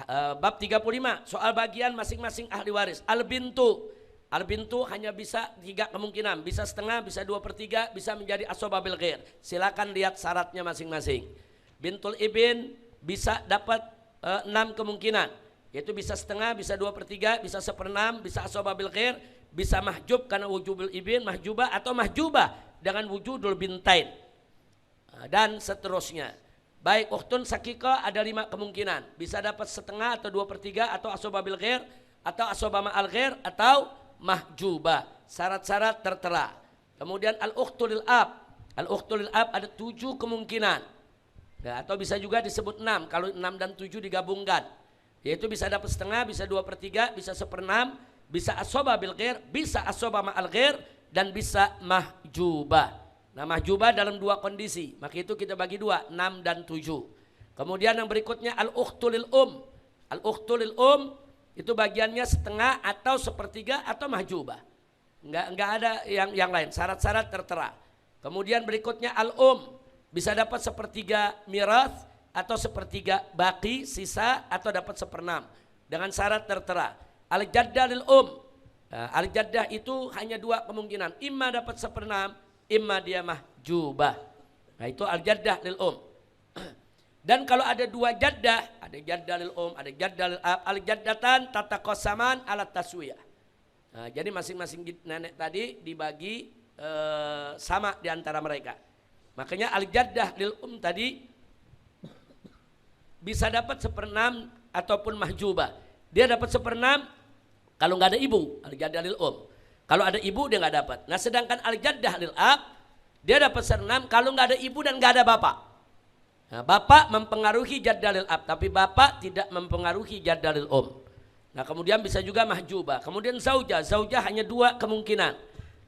Bab 35 soal bagian masing-masing ahli waris. Al-bintu hanya bisa 3 kemungkinan, bisa setengah, bisa 2/3, bisa menjadi asobah bil ghair. Silakan lihat syaratnya masing-masing. Bintul ibn bisa dapat 6 kemungkinan, yaitu bisa setengah, bisa 2/3, bisa 1/6, bisa asobah bil ghair, bisa mahjub karena wujubul ibn, mahjubah atau mahjubah dengan wujudul bintain, dan seterusnya. Baik ukhtun sakika ada 5 kemungkinan, bisa dapat setengah atau 2/3 atau asobah bil ghair atau asobah ma'al ghair atau mahjubah. Syarat-syarat tertera. Kemudian al-ukhtulil ab ada 7 kemungkinan, ya, atau bisa juga disebut 6 kalau 6 dan 7 digabungkan, yaitu bisa dapat setengah, bisa 2/3, bisa 1/6, bisa asobah bil ghair, bisa asobah ma'al ghair, dan bisa mahjubah. Nah, mahjubah dalam 2 kondisi, maka itu kita bagi 2, 6 dan 7. Kemudian yang berikutnya al-ukhtulil al-ukhtulil itu bagiannya setengah atau 1/3 atau mahjubah. Enggak ada yang lain, syarat-syarat tertera. Kemudian berikutnya bisa dapat 1/3 mirath atau 1/3 baki sisa atau dapat 1/6 dengan syarat tertera. Al-jaddah lil al-jaddah itu hanya 2 kemungkinan, imma dapat 1/6, imma dia mahjubah. Nah, itu al-jaddah lil Dan kalau ada 2 jaddah, ada jaddah lil ada jaddah lil ab, al-jaddatan tataqasaman ala taswiyah. Nah, jadi masing-masing nenek tadi dibagi sama di antara mereka. Makanya al-jaddah lil tadi bisa dapat 1/6 ataupun mahjubah. Dia dapat 1/6 kalau nggak ada ibu, al-jaddah lil Kalau ada ibu dia nggak dapat. Nah, sedangkan al-jaddah lil ab dia dapat 1/6 kalau nggak ada ibu dan nggak ada bapak. Nah, bapak mempengaruhi jaddah lil ab, tapi bapak tidak mempengaruhi jaddah lil Nah, kemudian bisa juga mahjubah. Kemudian zaujah hanya 2 kemungkinan.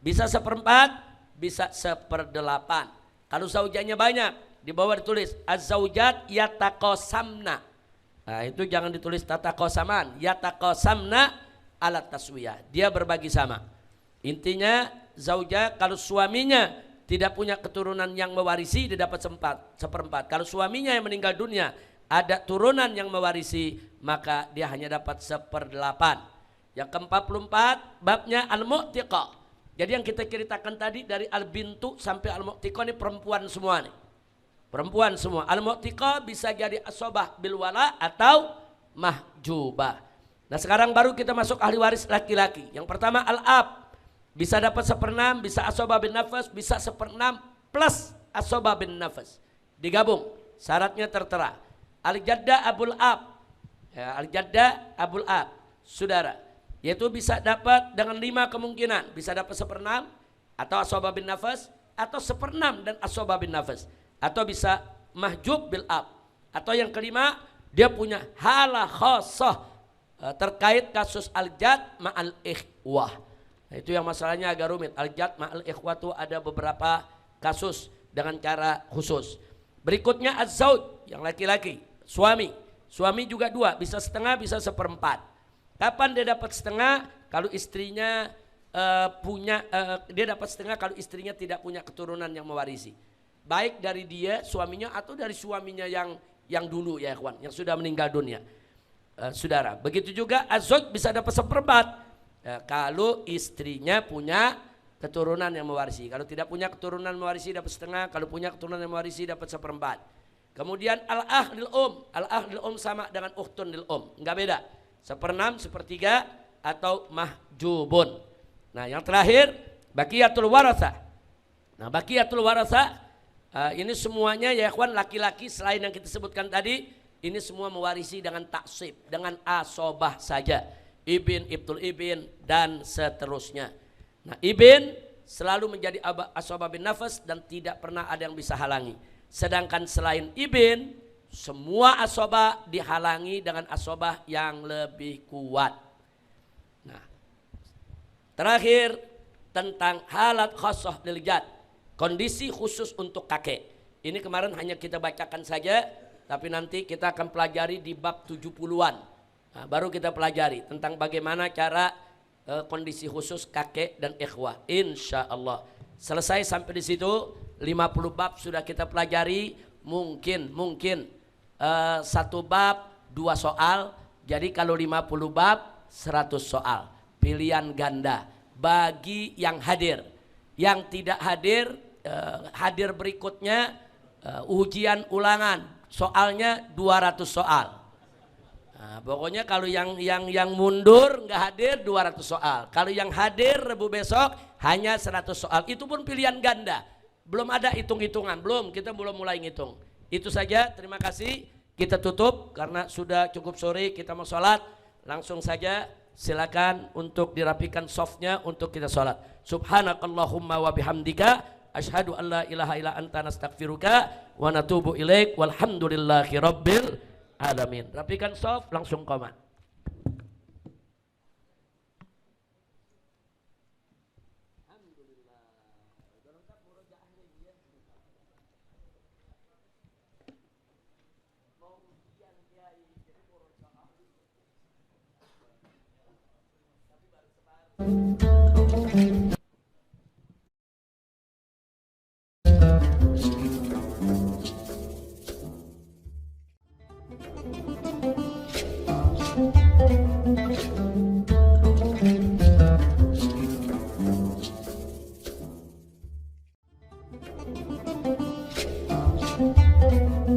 Bisa 1/4, bisa 1/8. Kalau zaujahnya banyak, di bawah ditulis az-zaujat yataqasamna. Nah, itu jangan ditulis tataqasaman, yataqasamna ala taswiyah. Dia berbagi sama. Intinya zaujah kalau suaminya tidak punya keturunan yang mewarisi dia dapat 1/4. Kalau suaminya yang meninggal dunia ada turunan yang mewarisi maka dia hanya dapat 1/8. Yang ke-44 babnya al-mu'tiqah. Jadi yang kita ceritakan tadi dari al-bintu sampai al-mu'tiqah ini perempuan semua nih. Perempuan semua. Al-mu'tiqah bisa jadi asobah bil wala atau mahjubah. Nah, sekarang baru kita masuk ahli waris laki-laki. Yang pertama al-ab. Bisa dapat 1/6, bisa asobah bin nafas, bisa 1/6 plus asobah bin nafas. Digabung, syaratnya tertera. Al-jadda abul ab, ya, al-jadda abul ab, saudara. Yaitu bisa dapat dengan 5 kemungkinan. Bisa dapat 1/6 atau asobah bin nafas, atau 1/6 dan asobah bin nafas. Atau bisa mahjub bil ab. Atau yang kelima, dia punya halah khosoh terkait kasus al-jad ma'al ikhwah. Nah, itu yang masalahnya agak rumit. Al-jad ma'al ikhwah itu ada beberapa kasus dengan cara khusus. Berikutnya az-zauj, yang laki-laki, suami. Suami juga 2, bisa setengah, bisa 1/4. Kapan dia dapat setengah? Kalau istrinya dia dapat setengah kalau istrinya tidak punya keturunan yang mewarisi. Baik dari dia, suaminya, atau dari suaminya yang dulu ya ikhwan, yang sudah meninggal dunia. Saudara, begitu juga az-zauj bisa dapat 1/4. Kalau istrinya punya keturunan yang mewarisi. Kalau tidak punya keturunan mewarisi dapat setengah. Kalau punya keturunan yang mewarisi dapat 1/4. Kemudian al-akh lil al-akh lil sama dengan ukhtun lil enggak beda. 1/6, 1/3 atau mahjubun. Nah, yang terakhir baqiyatul warasah. Nah, baqiyatul warasah ini semuanya ya ikhwan laki-laki selain yang kita sebutkan tadi, ini semua mewarisi dengan taksib, dengan asobah saja. Ibn, ibtul ibn, dan seterusnya. Nah, ibn selalu menjadi asobah bin nafas dan tidak pernah ada yang bisa halangi. Sedangkan selain ibn, semua asobah dihalangi dengan asobah yang lebih kuat. Nah, terakhir tentang halat khosoh lil jad, kondisi khusus untuk kakek. Ini kemarin hanya kita bacakan saja, tapi nanti kita akan pelajari di bab 70-an. Nah, baru kita pelajari tentang bagaimana cara kondisi khusus kakek dan ikhwah. Insya Allah selesai sampai di situ 50 bab sudah kita pelajari. Mungkin 1 bab 2 soal, Jadi kalau 50 bab 100 soal. Pilihan ganda bagi yang hadir. Yang tidak hadir, hadir berikutnya ujian ulangan. Soalnya 200 soal. Nah, pokoknya kalau yang mundur nggak hadir 200 soal. Kalau yang hadir Rebu besok hanya 100 soal. Itu pun pilihan ganda. Belum ada hitung-hitungan, kita belum mulai ngitung. Itu saja, terima kasih. Kita tutup karena sudah cukup sore, kita mau sholat. Langsung saja silakan untuk dirapikan softnya untuk kita sholat. Subhanakallahumma wa bihamdika asyhadu an la ilaha illa anta nastaghfiruka wa natubu ilaik walhamdulillahi rabbil alamin. Rapikan soft, langsung komat. Thank you.